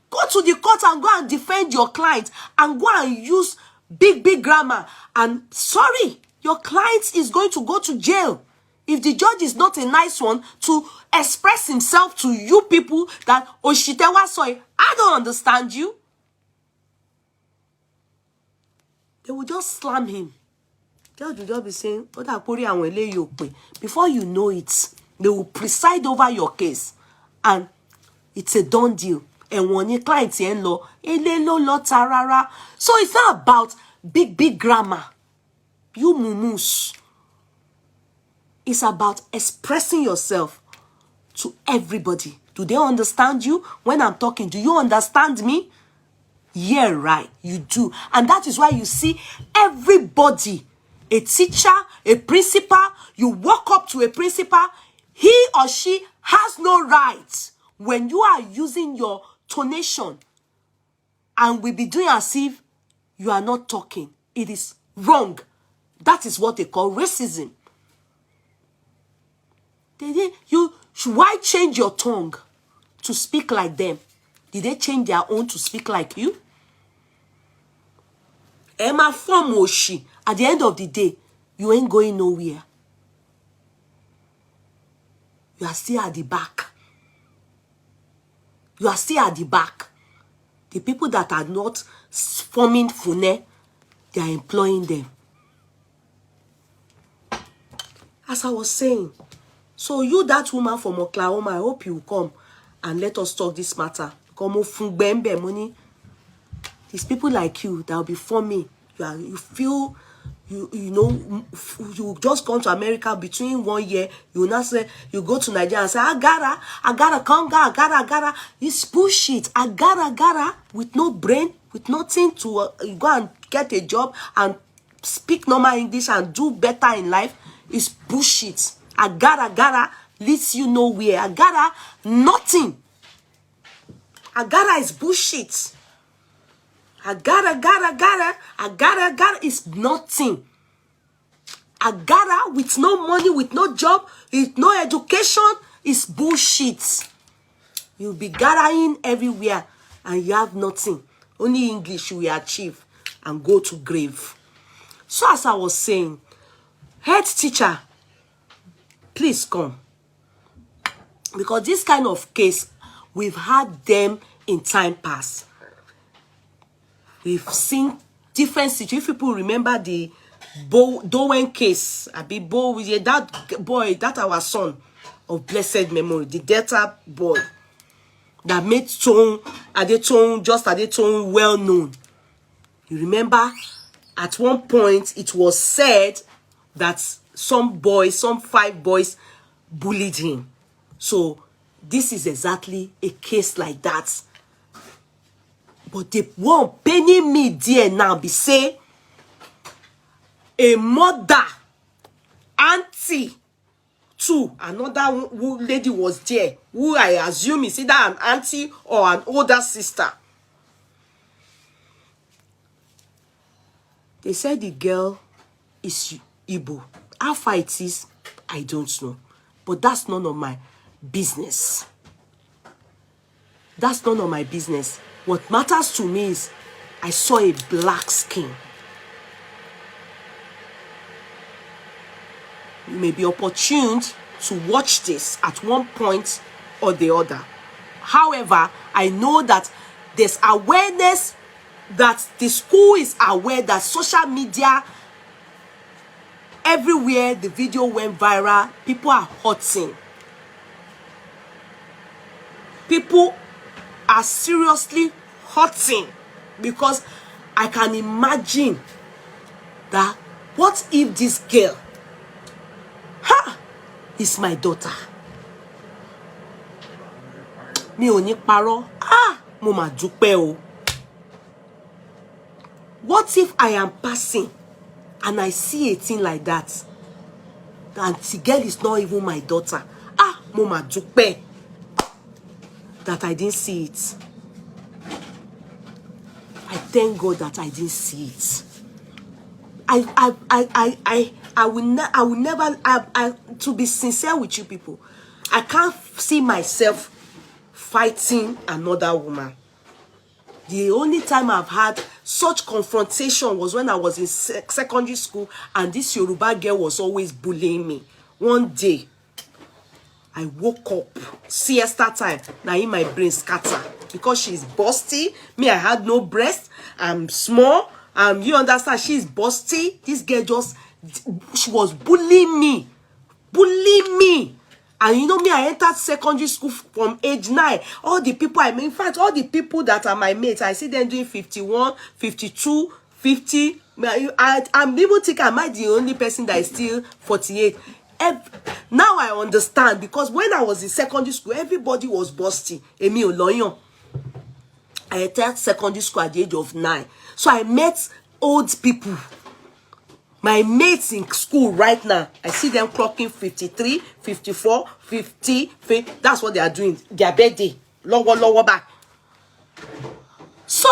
Go to the court and go and defend your client and go and use big grammar. And sorry, your client is going to go to jail if the judge is not a nice one to express himself to you people that Oshitewa soy. I don't understand you. They will just slam him. Judge will just be saying, before you know it, they will preside over your case. And it's a done deal. And when your client in-law, so it's not about big grammar. You mumus. It's about expressing yourself to everybody. Do they understand you? When I'm talking, do you understand me? Yeah, right, you do. And that is why you see everybody, a teacher, a principal, you walk up to a principal, he or she has no right. When you are using your tonation and we be doing as if you are not talking, it is wrong. That is what they call racism. Why change your tongue to speak like them? Did they change their own to speak like you? Emma form Oshi. At the end of the day, you ain't going nowhere. You are still at the back. You are still at the back. The people that are not forming Fune, they are employing them. As I was saying, so you, that woman from Oklahoma, I hope you will come and let us talk this matter. It's people like you that will be forming. You feel, you just come to America between 1 year, you now say, you go to Nigeria and say, I gotta come, I gotta. It's bullshit. I gotta, with no brain, with nothing to go and get a job and speak normal English and do better in life. It's bullshit. I gotta leads you nowhere. I gotta nothing. I gotta is bullshit. I gotta is nothing. I gotta with no money, with no job, with no education is bullshit. You'll be gathering everywhere and you have nothing. Only English you will achieve and go to grave. So as I was saying, head teacher, please come. Because this kind of case, we've had them in time past. We've seen different situations. If people remember the Dowen case, that boy, that our son of blessed memory, the Delta boy that made stone Adetone, well known. You remember, at one point, it was said that some 5 boys bullied him. So, this is exactly a case like that. But the one penny me there now be say, a mother, auntie, too, another lady was there, who I assume is either an auntie or an older sister. They said the girl is Igbo. How far it is, I don't know. But that's none of my business. That's none of my business. What matters to me is I saw a black skin. You may be opportune to watch this at one point or the other. However, I know that there's awareness, that the school is aware that social media, everywhere the video went viral, people are hurting. People are seriously hurting, because I can imagine that what if this girl is my daughter? Mi ò ní parọ́. Mo mà dúpẹ́ o. What if I am passing and I see a thing like that, and the girl is not even my daughter? Mo mà dúpẹ́ that I didn't see it. I thank God that I didn't see it. I will never, to be sincere with you people, I can't see myself fighting another woman. The only time I've had such confrontation was when I was in secondary school, and this Yoruba girl was always bullying me. One day, I woke up, siesta time, now in my brain scatter, because she's busty. Me, I had no breast. I'm small. You understand? She's busty. This girl she was bullying me. And you know me, I entered secondary school from age 9. All the people in fact, all the people that are my mates, I see them doing 51, 52, 50. I'm even thinking, am I the only person that is still 48? Now I understand, because when I was in secondary school, everybody was busty. Emi Oloyan. I entered secondary school at the age of 9. So I met old people. My mates in school right now, I see them clocking 53, 54, 50. That's what they are doing. Their birthday. Lower back. So,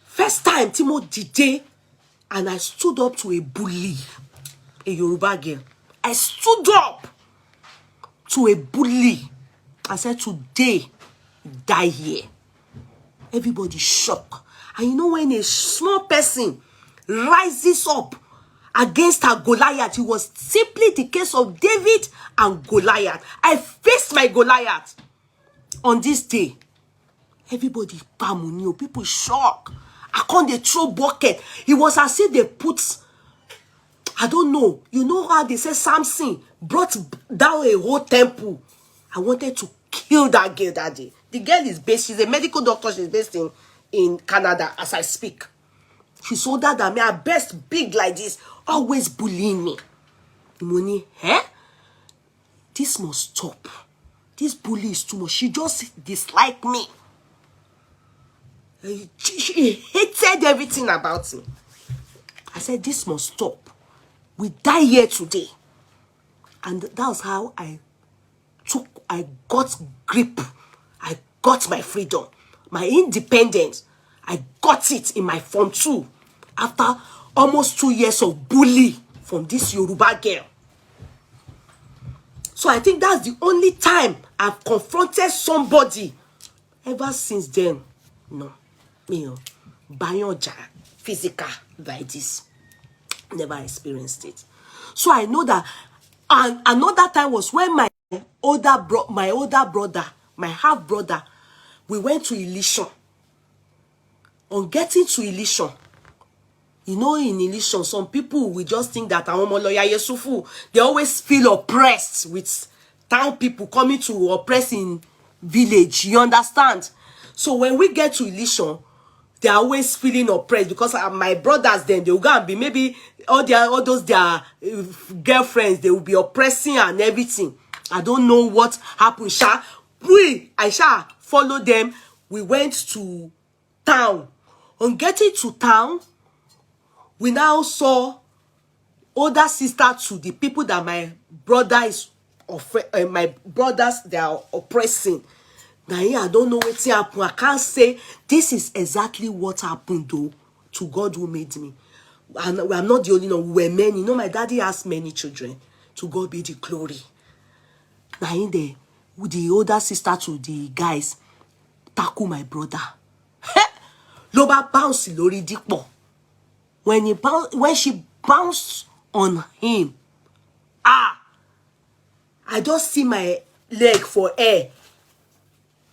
first time, Timo Dide, and I stood up to a bully, a Yoruba girl. I stood up to a bully. I said, today, die here. Everybody shocked. And you know, when a small person rises up against a Goliath, it was simply the case of David and Goliath. I faced my Goliath on this day. Everybody, people shocked. I can't throw bucket. It was as if they put, I don't know. You know how they say Samson brought down a whole temple. I wanted to kill that girl that day. The girl is based, she's a medical doctor, she's based in Canada as I speak. She's older than me, at best big like this, always bullying me. Money, this must stop. This bully is too much. She just disliked me. She hated everything about me. I said, this must stop. We die here today. And that was how I got grip. I got my freedom, my independence. I got it in my Form 2 after almost 2 years of bully from this Yoruba girl. So I think that's the only time I've confronted somebody. Ever since then, no, Bayoja, physical like this, never experienced it. So I know that. And another time was when my older brother, my half brother, we went to Ileshan. On getting to Ileshan, you know, in Ileshan, some people will just think that they always feel oppressed with town people coming to oppress in village. You understand? So when we get to Ileshan, they are always feeling oppressed because my brothers then they will go and be maybe all those their girlfriends, they will be oppressing and everything. I don't know what happened. I follow them. We went to town. On getting to town, we now saw older sister to the people that my brother is my brothers they are oppressing. Now I don't know what happened. I can't say this is exactly what happened though to God who made me. And I'm not the only one. We were many. You know, my daddy has many children. To God be the glory. Now in there, with the older sister to the guys, tackle my brother. Loba bounce lori Dipo. When she bounced on him, I just see my leg for air.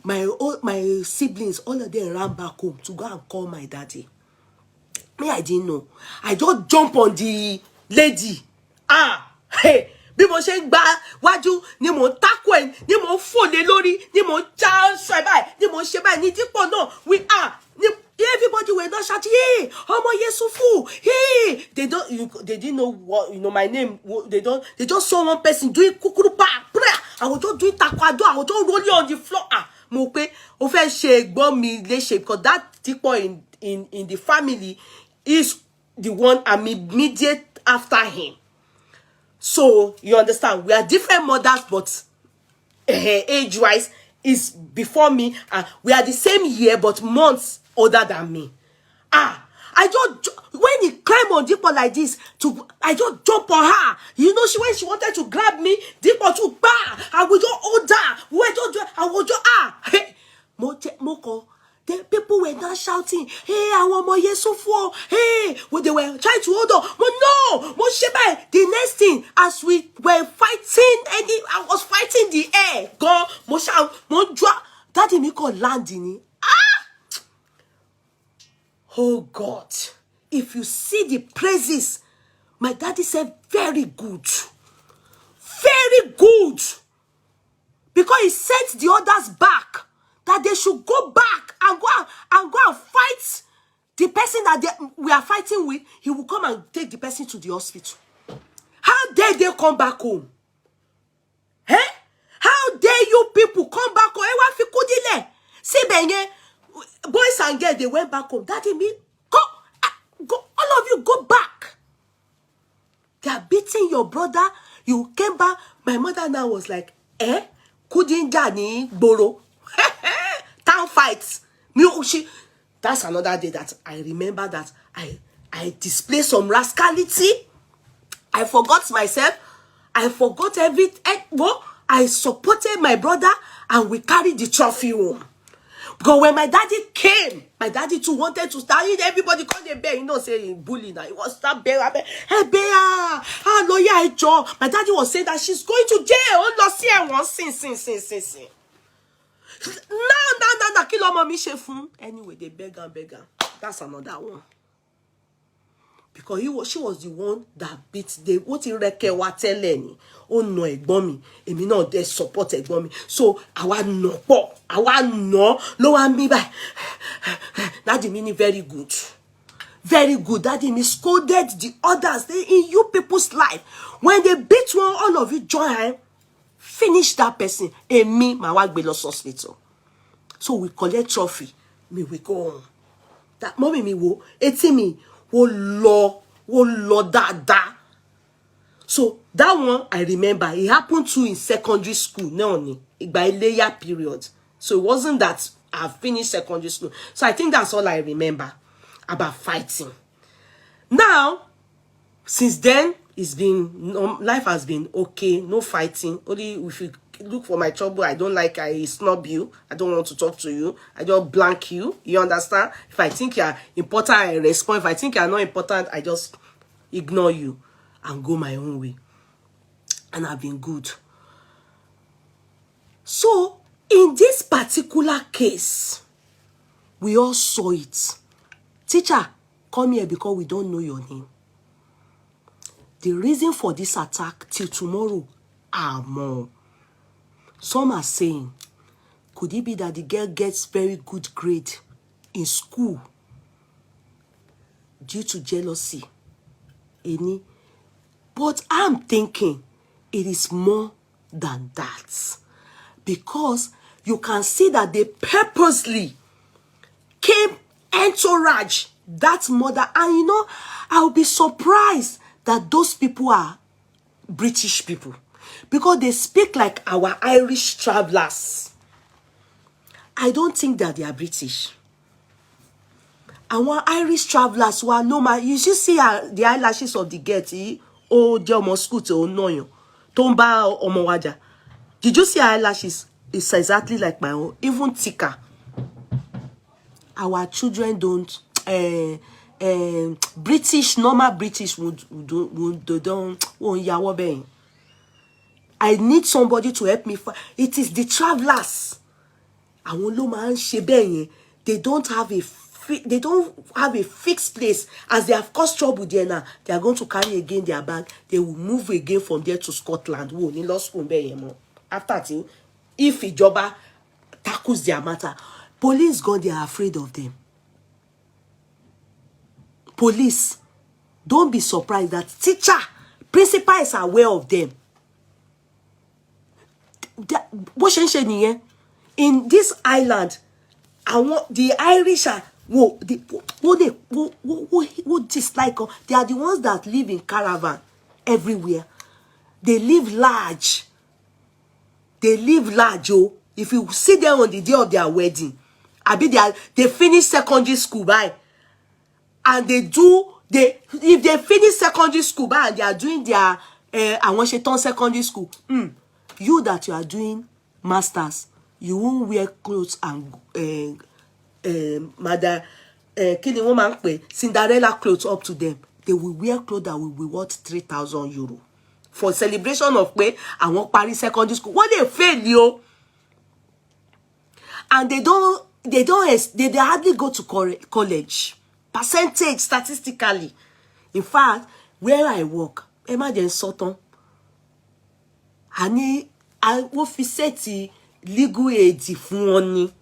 My siblings, all of them ran back home to go and call my daddy. Me, I didn't know. I just jump on the lady. Hey, bí mo ṣe ń gbá wájú ni mo tako ẹ, ni mo fò lé lórí, ni mo já ṣe báyìí, ni mo ṣe báyìí ní Dípò náà. Everybody were not shouting, hey, Ọmọ Yesufu, hey. They didn't know what, my name. They just saw one person doing kukuru pa prayer. I was just doing taekwondo. I was just rolling on the floor. Mo pe o fẹ́ ṣe ẹ̀gbọ́n mi léṣe because that Dípò in the family is the one I'm immediate after him. So you understand, we are different mothers, but age-wise is before me. We are the same year, but months older than me. I just when he climbed on Dípò like this, I just jump on her. You know, when she wanted to grab me, Dípò too I would just hold her. I would just Moko. The people were not shouting, hey, I want more Yesufu. Hey, well, they were trying to hold on. But no, Mosheba. The next thing, as we were fighting, I was fighting the air. God, Mosha, Daddy me called landing. Oh God, if you see the praises, my daddy said very good. Very good. Because he sent the others back. That they should go back and go and fight the person that we are fighting with. He will come and take the person to the hospital. How dare they come back home? Eh? How dare you people come back home? See, Benye, boys and girls, they went back home. Daddy, me, go, all of you go back. They are beating your brother. You came back. My mother now was like, Kudinjani Boro. Town fights. That's another day that I remember that I displayed some rascality. I forgot myself. I forgot everything. I supported my brother and we carried the trophy home. Because when my daddy came, my daddy too wanted to start. Everybody called him bear. You know, saying bully now. He was start bear. Hey, bear. Lawyer, Joe. My daddy was saying that she's going to jail. Oh, no, see, I want sin. No, kill mommy chefun. Anyway, they beg and beg. That's another one. Because she was the one that beat the what in Ronke wa telling. Oh no, ẹ̀gbọ́n mi. Èmi náà dey support ẹ̀gbọ́n mi. So àwa no po. Àwa no lo wa mi báyìí. Daddy mean very good. Very good. Daddy me scolded the others in you people's life. When they beat one, all of you join. Finish that person. And me, my wife, be lost hospital. So we collect trophy. Me, we go on. That mommy me wo. Eti me wo lo da. So that one I remember. It happened to in secondary school. No, by layer period. So it wasn't that I finished secondary school. So I think that's all I remember about fighting. Now, since then, it's been life has been okay, no fighting. Only if you look for my trouble, I don't like, I snub you, I don't want to talk to you, I just blank you. You understand? If I think you're important, I respond. If I think you're not important, I just ignore you and go my own way. And I've been good. So in this particular case, we all saw it. Teacher, come here because we don't know your name. The reason for this attack till tomorrow are more. Some are saying Could it be that the girl gets very good grade in school due to jealousy? Any? But I'm thinking it is more than that. Because you can see that they purposely came entourage that mother. And you know, I'll be surprised that those people are British people. Because they speak like our Irish travelers. I don't think that they are British. Our Irish travelers were normal. You should see the eyelashes of the girl. Oh, the school to no Tomba Omowaja. Did you see her eyelashes? It's exactly like my own, even thicker. Our children don't. British, normal British would don't. I need somebody to help me. It is the travelers. They don't have a fixed place. As they have caused trouble there now, they are going to carry again their bag. They will move again from there to Scotland. After if Ijoba tackles their matter, police gone, they are afraid of them. Police, don't be surprised that teacher, principals are aware of them. In this island, the Irish are what dislike. They are the ones that live in caravan everywhere. They live large. Oh. If you see them on the day of their wedding, they finish secondary school by, and if they finish secondary school by and they are doing their secondary school, you that you are doing masters, you won't wear clothes and Cinderella clothes up to them. They will wear clothes that will be worth 3,000 euro for celebration of pay and won't Paris secondary school. What they fail you, and they hardly go to college. Percentage statistically. In fact, where I work, imagine Soton. I will set legal aid fún wọn ni.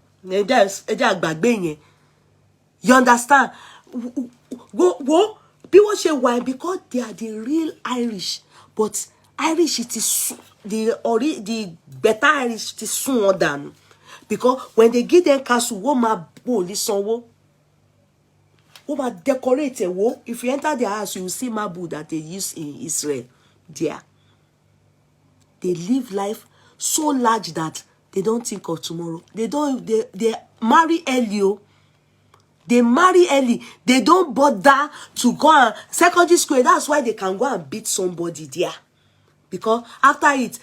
You understand? People say why? Because they are the real Irish. But Irish, it is the better Irish, it is sooner than. Because when they give them castle, decorate a wall. If you enter their house, you will see marble that they use in Israel. There. They live life so large that they don't think of tomorrow. They marry early. They marry early. They don't bother to go and secondary school. That's why they can go and beat somebody there. Because after it,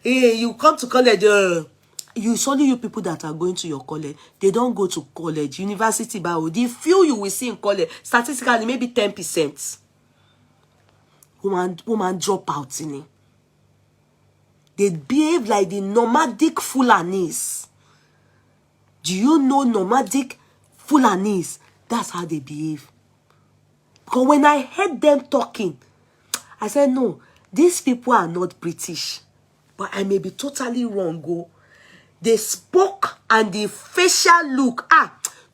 you come to college. It's only you people that are going to your college. They don't go to college. University, but the few you will see in college, statistically, maybe 10%. Woman drop out in it. They behave like the nomadic Fulanis. Do you know nomadic Fulanis? That's how they behave. Because when I heard them talking, I said, no, these people are not British. But I may be totally wrong. Go. They spoke and the facial look,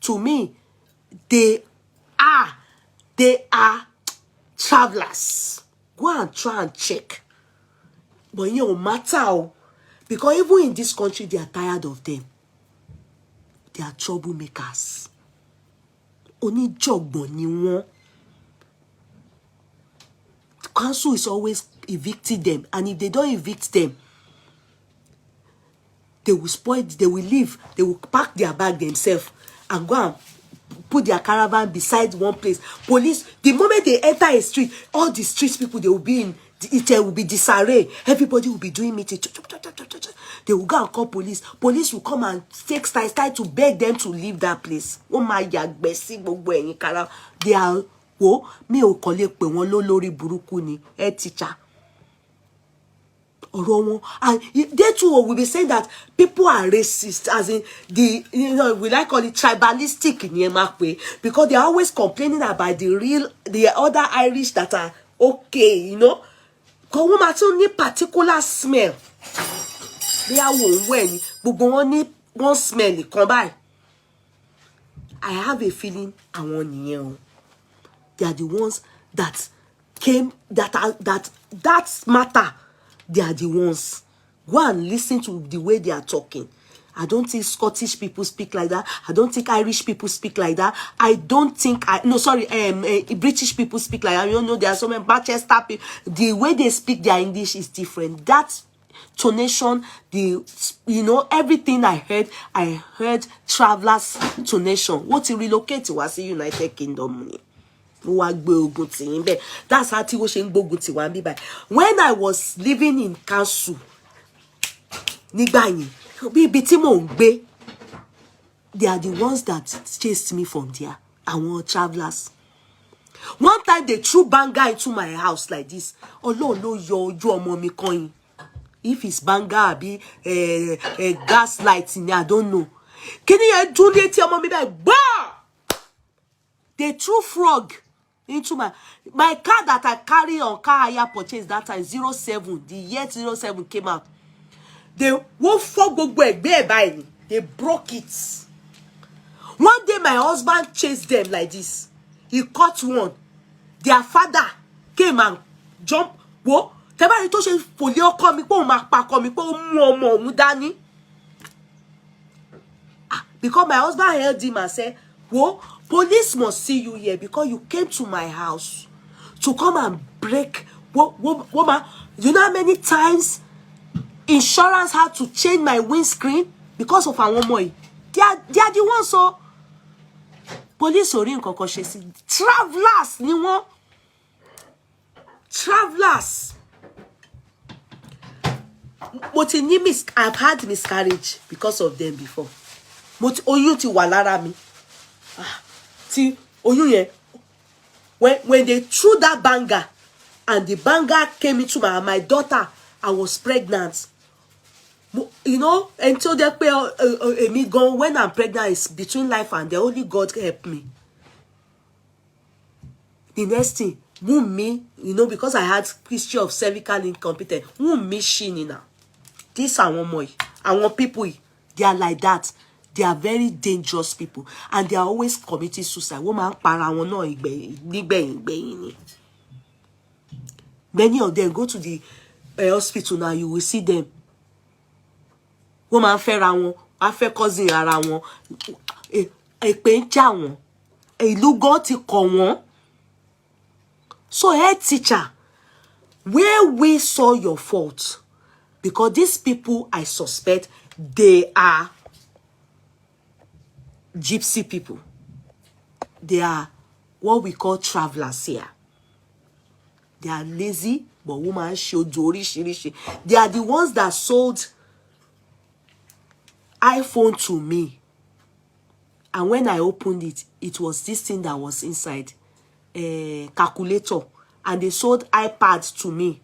to me, they are travelers. Go and try and check. But it don't matter. Because even in this country, they are tired of them. They are troublemakers. Only job money one. The council is always evicting them. And if they don't evict them, they will spoil, they will leave, they will pack their bag themselves and go and put their caravan beside one place. Police, the moment they enter a street, all the street people, they will be in, it will be disarray. Everybody will be doing meeting. They will go and call police. Police will come and take style to beg them to leave that place. Oh my God, they are, me o kole pe won lórí burúkú ni, teacher. And they too will be saying that people are racist, as in we like call it tribalistic in Yemakwe, because they are always complaining about the other Irish that are okay, Because woman need particular smell. Bí àwọn wẹ̀ ni gbogbo wọn ní one smell kan báyìí. I have a feeling àwọn nìyẹn o. They are the ones that came, that matter. They are the ones. Go and listen to the way they are talking. I don't think Scottish people speak like that. I don't think Irish people speak like that. I don't think British people speak like that. You know, there are so many Manchester people. The way they speak their English is different. That tonation, everything I heard travelers tonation. What he relocate was the United Kingdom. That's how he was saying. When I was living in council, they are the ones that chased me from there. I want travelers. One time they threw banger into my house like this. Oh no, your mommy coin. If it's banger, be gas lights in there, I don't know. Can you do that? Your mommy like, bah! They threw frog into my car that I carry on car hire purchase that time 07. The year 07 came out. They won't frog go by. They broke it. One day my husband chased them like this. He caught one. Their father came and jumped. Whoa. Because my husband held him and said, whoa, police must see you here because you came to my house to come and break. Woman, you know how many times insurance had to change my windscreen because of our woman? They are the ones. So police are in travelers, you know? Travelers. I've had miscarriage because of them before. Oyún ti wà lára mi. See, oyún yẹn. When they threw that banger and the banger came into my daughter, I was pregnant. You know, until they pay me gone when I'm pregnant is between life and death. Only God help me. The next thing, me, you know, because I had history of cervical incompetence. Me shini now. This are one more. And one people, they are like that. They are very dangerous people, and they are always committing suicide. Woman, many of them go to the hospital now. You will see them. Woman, fair cousin ara won, pencha won, lugo ti ko won. So, head teacher, where we saw your fault, because these people I suspect they are gypsy people. They are what we call travelers here. They are lazy, but woman show shirishi. They are the ones that sold iPhone to me. And when I opened it, it was this thing that was inside. Calculator. And they sold iPad to me.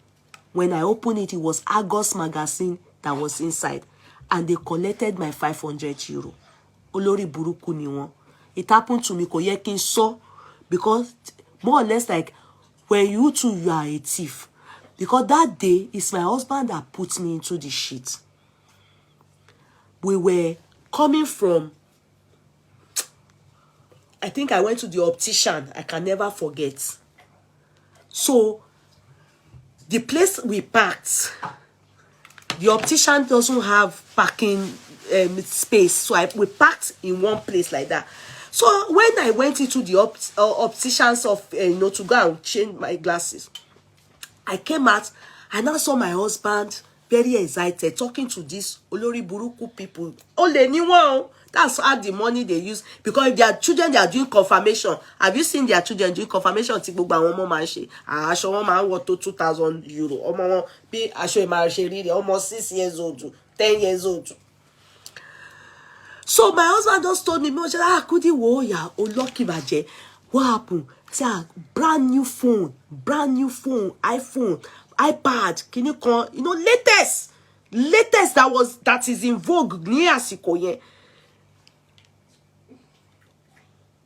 When I opened it, it was Argos magazine that was inside. And they collected my 500 euro. Olori buruku ni won. It happened to me ko ye kin so, because more or less like when you two, you are a thief. Because that day it's my husband that put me into the shit. We were coming from, I think I went to the optician. I can never forget. So the place we parked, the optician doesn't have parking space, so we parked in one place like that. So when I went into the opticians of to go and change my glasses, I came out and I saw my husband very excited talking to these Olori Buruku people. Only anyone. That's how the money they use, because if their children, they are doing confirmation. Have you seen their children doing confirmation? Ti gbogbo àwọn ọmọ máa ṣe. Aṣọ wọn máa wọ tó 2,000 euro. Ọmọ wọn bí aṣọ máa ṣe rí, almost 6 years old, 10 years old. So my husband just told me, Kudi wo ya, o lucky baje. What happened? Say, brand new phone, iPhone, iPad, latest that is in vogue ní àsìkò yẹn.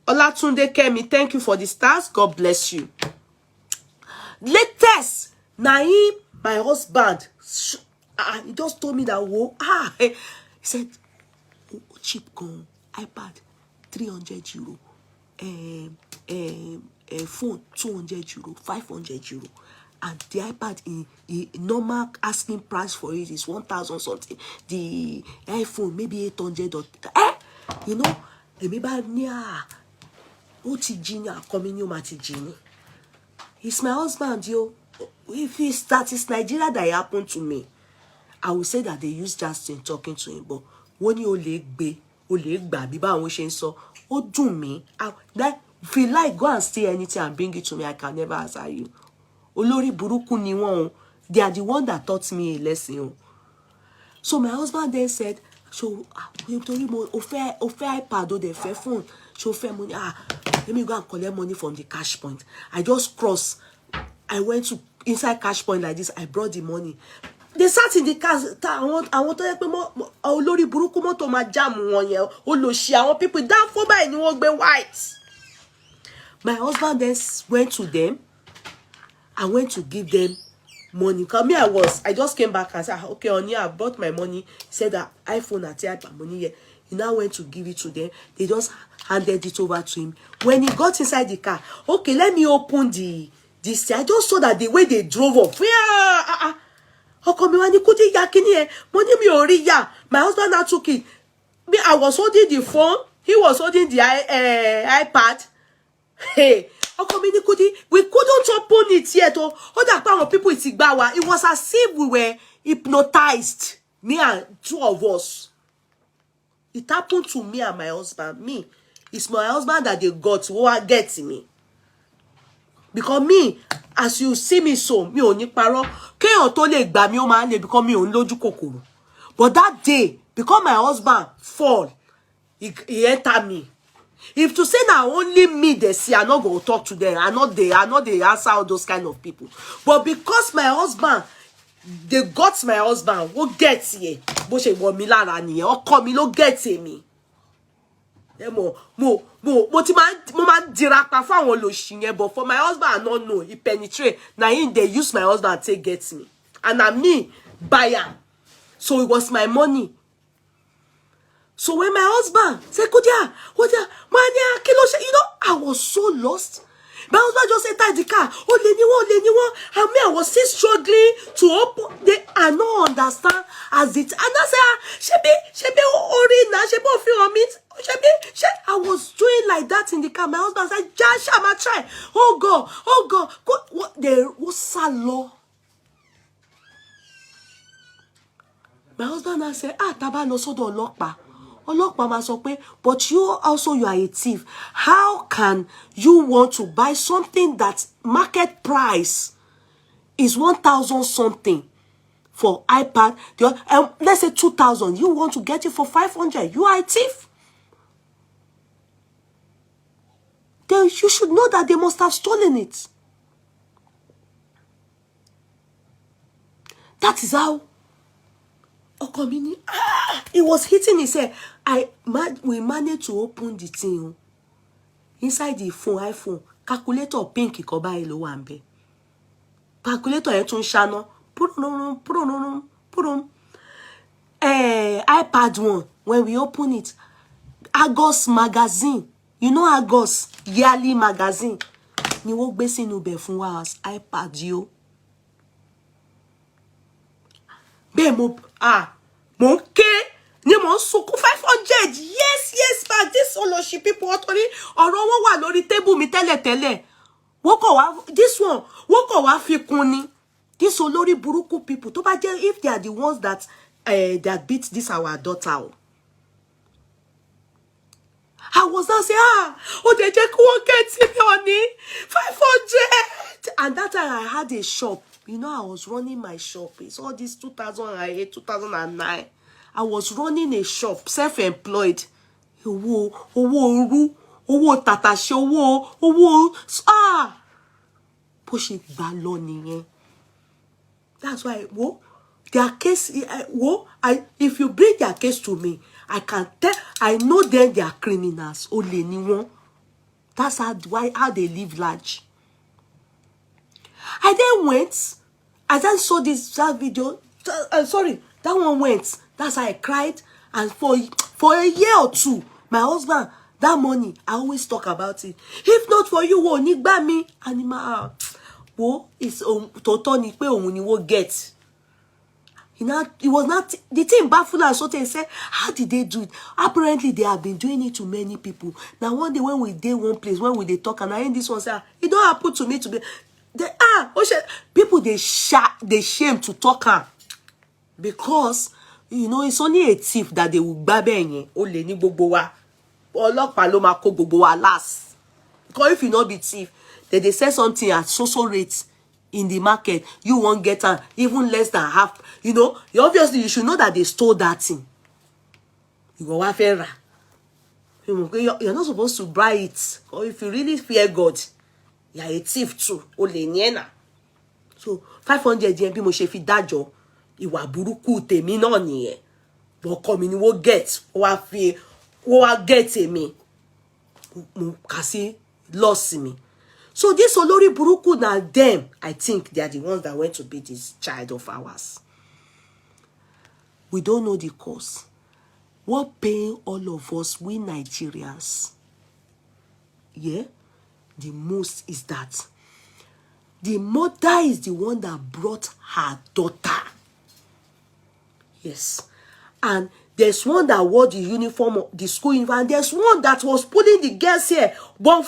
Olatunde Kemi, thank you for the stars. God bless you. Latest, Naim, my husband, He just told me that, whoa, he said, cheap gun, iPad, 300 euro, phone, 200 euro, 500 euro. And the iPad in normal asking price for it is 1,000 something. The iPhone maybe 800 or you know, it's my husband, yo. If it's Nigeria that happened to me, I will say that they use Justin talking to him, but when you leg baby, so do me. That if you like, go and steal anything and bring it to me. I can never answer you. Olori buruku ni won. They are the one that taught me a lesson. So my husband then said, so offer iPad or the fair phone. So fair money. Let me go and collect money from the cash point. I just crossed. I went to inside cash point like this. I brought the money. They sat in the car. I want to help me. Olori buruku moto ma jam won ye. Oloshi awon people down for by ni won gbe white. My husband then went to them. I went to give them money. Because me, I just came back and said, okay, Oni, I brought my money. He said that iPhone at my money here. He now went to give it to them. They just handed it over to him. When he got inside the car, okay, let me open this. I just saw that the way they drove off. Yeah, my husband now took it. Me, I was holding the phone. He was holding the iPad. Hey, we couldn't open it yet. Other people, it was as if we were hypnotized. Me and two of us. It happened to me and my husband. Me, it's my husband that they got who are getting me. Because me, as you see me so, me only paro, keyan to le gba mi o ma le because me on loju kokoro. But that day, because my husband fall, he enter me. If to say now only me they see, I not go talk to them. I not they answer all those kind of people. But because my husband, they got my husband, who gets here? Bo se wo mi lara niyen, oko mi lo get me. Mo ti man dirapa for àwọn olóṣì yẹn, but for my husband I don't know, he penetrate. Now him they use my husband to get me. And I'm me buyer. So it was my money. So when my husband said, I was so lost. My husband just entered the car. And me, I was still struggling to open. I don't understand as it. And I said, I was doing like that in the car. My husband said, Jasha, I'm try. Oh God. What the salo? My husband now said, taba lo sodo lokpa. But you are a thief. How can you want to buy something that market price is 1,000 something for iPad? Let's say 2,000. You want to get it for 500. You are a thief. Then you should know that they must have stolen it. That is how. It was hitting his head. We managed to open the thing. Inside the iPhone, calculator pink ikoba ilo wambe. Calculator etun shano. iPad 1. When we open it, Agos magazine. You know Agos yearly magazine. Ni wo gbe sinu be fun wa as iPad yo. Be mo Ronke ni mo sunkún 500. Yes, but this oloshi people otori ọ̀rọ̀ wọn wà lórí table mi tẹ́lẹ̀. Wọ́n kò wá this one. Wọ́n kò wá fi kún ni. This olórí burúkú people tó bá jẹ́ if they are the ones that beat this our daughter. I was not saying they just won't get me honey 500. And that time I had a shop. You know, I was running my shop. It's all this 2008, 2009. I was running a shop, self-employed. Push it baloney. That's why, their case, if you bring their case to me, I can tell, I know them, they are criminals. That's how they live large. I then saw that video. Sorry, that one went. That's how I cried. And for a year or two, my husband, that money, I always talk about it. If not for you, wo ni gba mi. Anima, wo is total ni pe ohun ni wo get. It was not the thing baffled and so they said, how did they do it? Apparently, they have been doing it to many people. Now, one day when we did one place, when we they talk, and I hear this one say, it don't happen to me to be. People they shame to talk her because you know it's only a thief that they will babe ole ni gbogbo wa olopa ló máa kó gbogbo wa last. Because if you not be thief, they say something at so rate in the market, you won't get even less than half. You know, obviously you should know that they stole that thing. You go wafera. You're not supposed to buy it. Or if you really fear God, you're a thief too. Ole niena. So 500 yen bí mo ṣe fi dájọ́ ìwà burúkú tèmi náà nìyẹn. But come ni wo get, wo wa get èmi. Mo kasi loss me. So this olórí burúkú na them, I think they are the ones that went to beat this child of ours. We don't know the cause. What pain all of us, we Nigerians, yeah, the most is that the mother is the one that brought her daughter. Yes. And there's one that wore the uniform, the school uniform, and there's one that was pulling the girls here. Even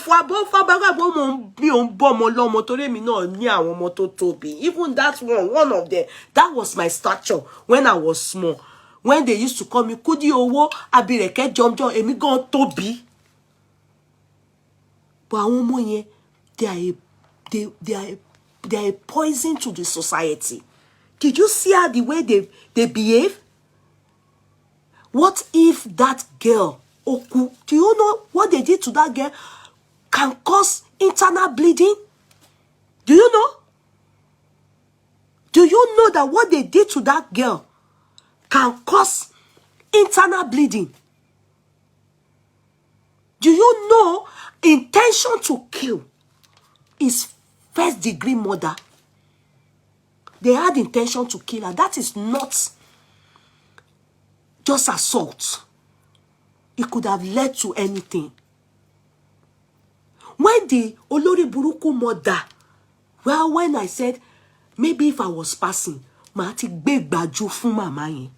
that one of them, that was my stature when I was small. When they used to call me, Kudi Owo, Abireke Jom, Emi Gon Tobi. But they are a poison to the society. Did you see how the way they behave? What if that girl, Oku, do you know what they did to that girl can cause internal bleeding? Do you know? Do you know that what they did to that girl can cause internal bleeding? Do you know intention to kill is first degree murder? They had intention to kill her. That is not just assault. It could have led to anything. When the Olori Buruku mother, well, when I said, maybe if I was passing, ma ti gbe gbaju fun mama yen.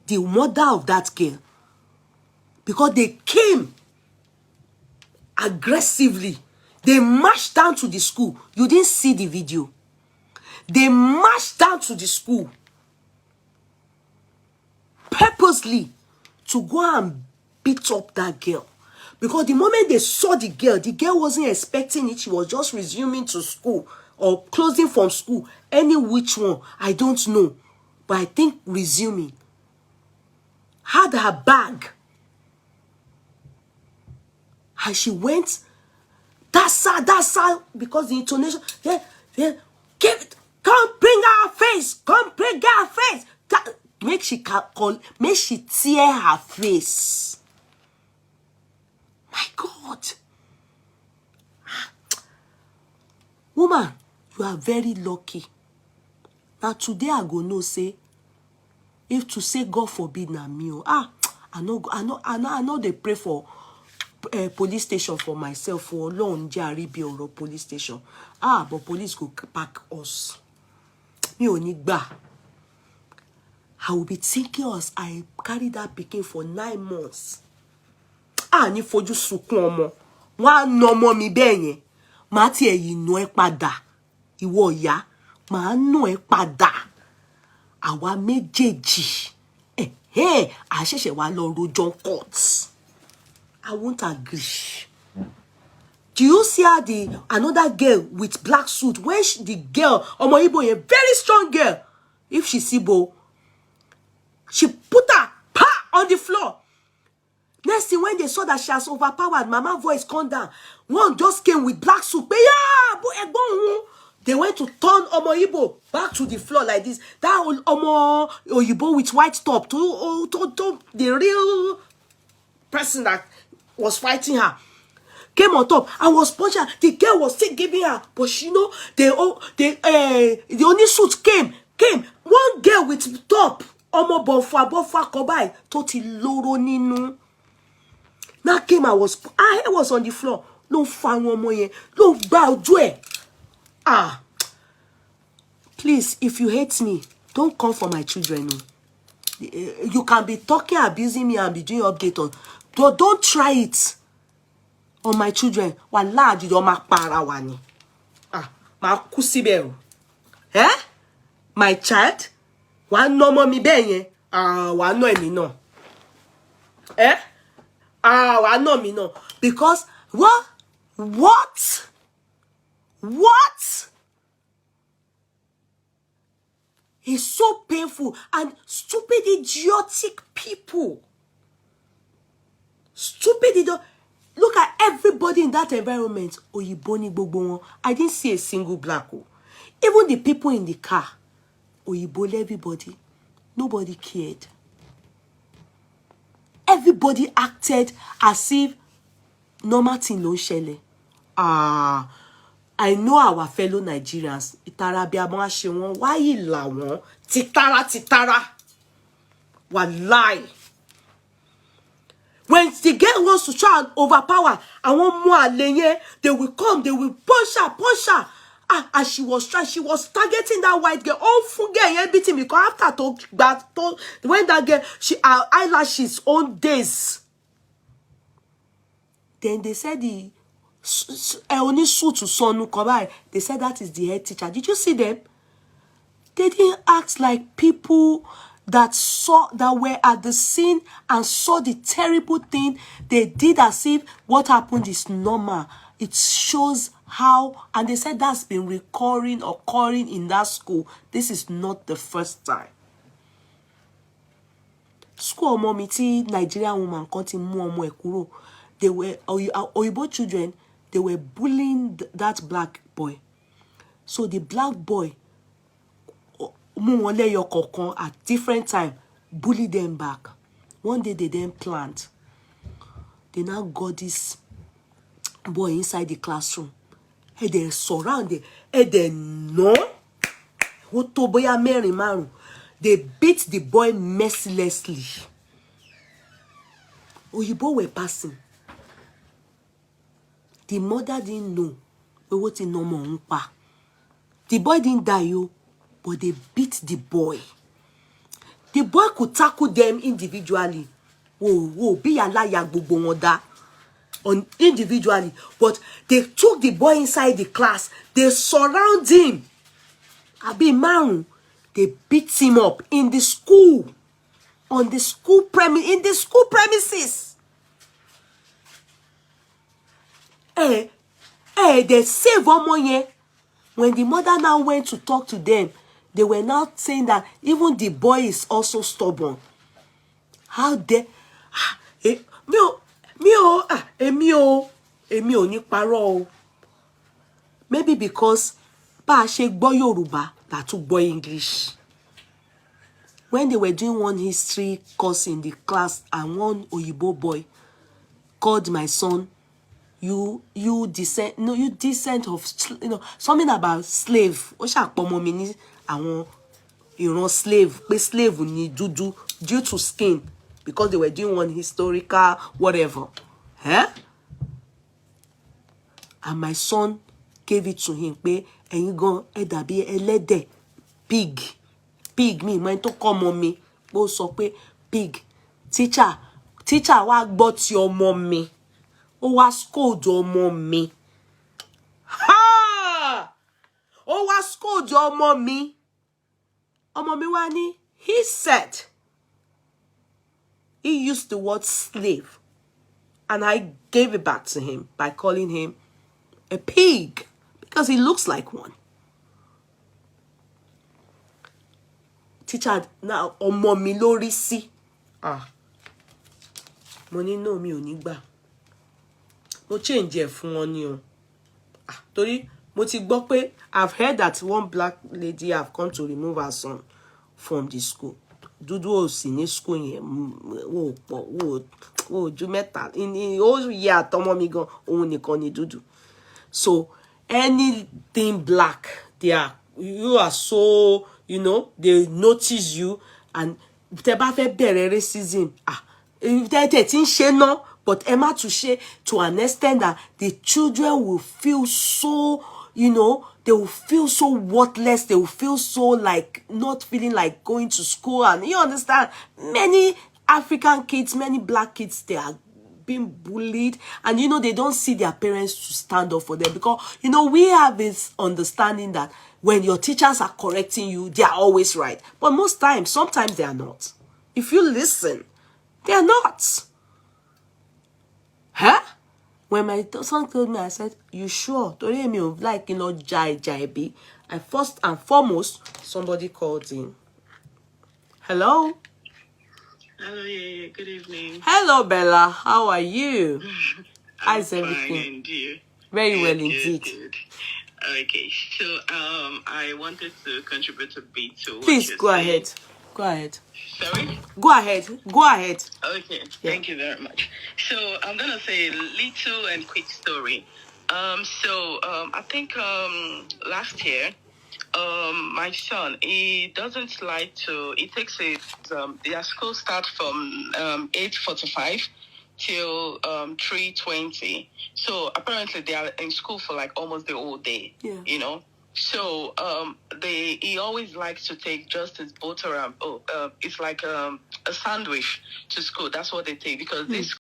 The mother of that girl, because they came aggressively. They marched down to the school. You didn't see the video. They marched down to the school purposely to go and beat up that girl. Because the moment they saw the girl wasn't expecting it. She was just resuming to school or closing from school. Any which one, I don't know. But I think resuming. Had her bag. And she went, that's her, because the intonation, yeah, give it, come bring her face, That, make she tear her face. My God. Woman, you are very lucky. Now today I go know say, if to say God forbid na me, I know they pray for police station for myself for long Jaribi or police station. But police go pack us. Me only gba. I will be thinking us. I carry that pikin for 9 months. Ni fojú sunkún ọmọ. Wọ́n no mo mi bẹ́ẹ̀ Ma ti ẹ̀yin no ẹ padà. Ìwọ ìyá, ma no ẹ padà. Àwa méjèèjì. A ṣẹ̀ṣẹ̀ wá lọ rojọ́ court. I won't agree. Do you see how another girl with black suit, when the girl, Omo Igbo, a very strong girl, if she see Bo, she put her on the floor. Next thing, when they saw that she has overpowered, Mama voice come down. One just came with black suit. They went to turn Omo Igbo back to the floor like this. That Omo Igbo with white top, to the real person that was fighting her. came on top. I was punching her. The girl was still giving her, but you know, the only suit came. One girl with top. Omo bofa kobai. Toti loro ninu. Now came, I was on the floor. No fan one more. No bow joy. Ah. Please, if you hate me, don't come for my children. You can be talking, abusing me, and be doing update on. Don't try it on my children. Wallah, you don't make parawani. Ah, ma kusibero. Eh? My child? One no more me benye. Ah, one no me no. Eh? Ah, one no me no. Because what? It's so painful, and stupid, idiotic people. Look at everybody in that environment. Oyiboni gbogbo. I didn't see a single black. Even the people in the car. Oyibole everybody. Nobody cared. Everybody acted as if normal thing lo shele. I know our fellow Nigerians. Why la won? Titara. Wallahi. When the girl wants to try and overpower, I want more lenye, they will come, they will punch her. And she was targeting that white girl. Oh, forget everything, because after when that girl, her eyelashes on days. Then they said the only suit to Sonu Kobai. They said that is the head teacher. Did you see them? They didn't act like people that were at the scene and saw the terrible thing. They did as if what happened is normal. It shows how, and they said that's been occurring in that school. This is not the first time. School mommy, Nigerian woman caught him more ekuro. They were Oyibo children. They were bullying that black boy. So the black boy, at different time, bully them back. One day they then plant. They now got this boy inside the classroom. And they surrounded. And they know. They beat the boy mercilessly. Oyibo were passing. The mother didn't know. The boy didn't die, but they beat the boy. The boy could tackle them individually. Be a liar, individually. But they took the boy inside the class. They surround him. They beat him up in the school. In the school premises. They save one more year. When the mother now went to talk to them, they were now saying that even the boy is also stubborn. How dare maybe because pa shake boy Yoruba that took boy English. When they were doing one history course in the class, and one Oyibo boy called my son, you descent of, something about slave. Slave, slave due to skin, because they were doing one historical whatever. And my son gave it to him. And you go pig me, mine to come on me. Pig. Teacher, what got your mommy? Was scold your mommy. Ha! Was scold your mommy. Mommy wani, he said, he used the word slave. And I gave it back to him by calling him a pig, because he looks like one. Teacher, now, mommy lori si. Money no mi onigba. Mo change it fún wọn ni o. Torí mo ti gbọ́ pé I've heard that one black lady have come to remove her son from the school. Dudu o sì ní school yẹn wo oh, ju mẹ́ta. In all year, tomo mi gan, òun nìkan ni dúdú. So anything black, you are so, you know, they notice you, and tẹ́ bá fẹ́ bẹ̀rẹ̀ racism, tẹ́ ti ń ṣe ná, but ẹ má tún ṣe to an extent that the children will feel so, you know, they will feel so worthless, they will feel so like not feeling like going to school. And you understand, many African kids, many black kids, they are being bullied, and you know, they don't see their parents to stand up for them, because you know, we have this understanding that when your teachers are correcting you, they are always right, but most times, sometimes they are not. If you listen, they are not. Huh? When my son told me, I said, you sure? Today me of like, you know, jai. And first and foremost, somebody called in. Hello? Hello, yeah, good evening. Hello, Bella. How are you? I'm How's everything? fine, and you? Very well Good, indeed. good. Okay, so I wanted to contribute a bit to what Please you're go saying. ahead. Go ahead. Sorry? Go ahead. Go ahead. Okay, thank you very much. So I'm gonna say a little and quick story. I think last year, my son, he doesn't like to. He takes it. Their school starts from 8:45 till 3:20. So apparently they are in school for like almost the whole day. Yeah. You know. So he always likes to take just his butter and it's like a sandwich to school. That's what they take, because this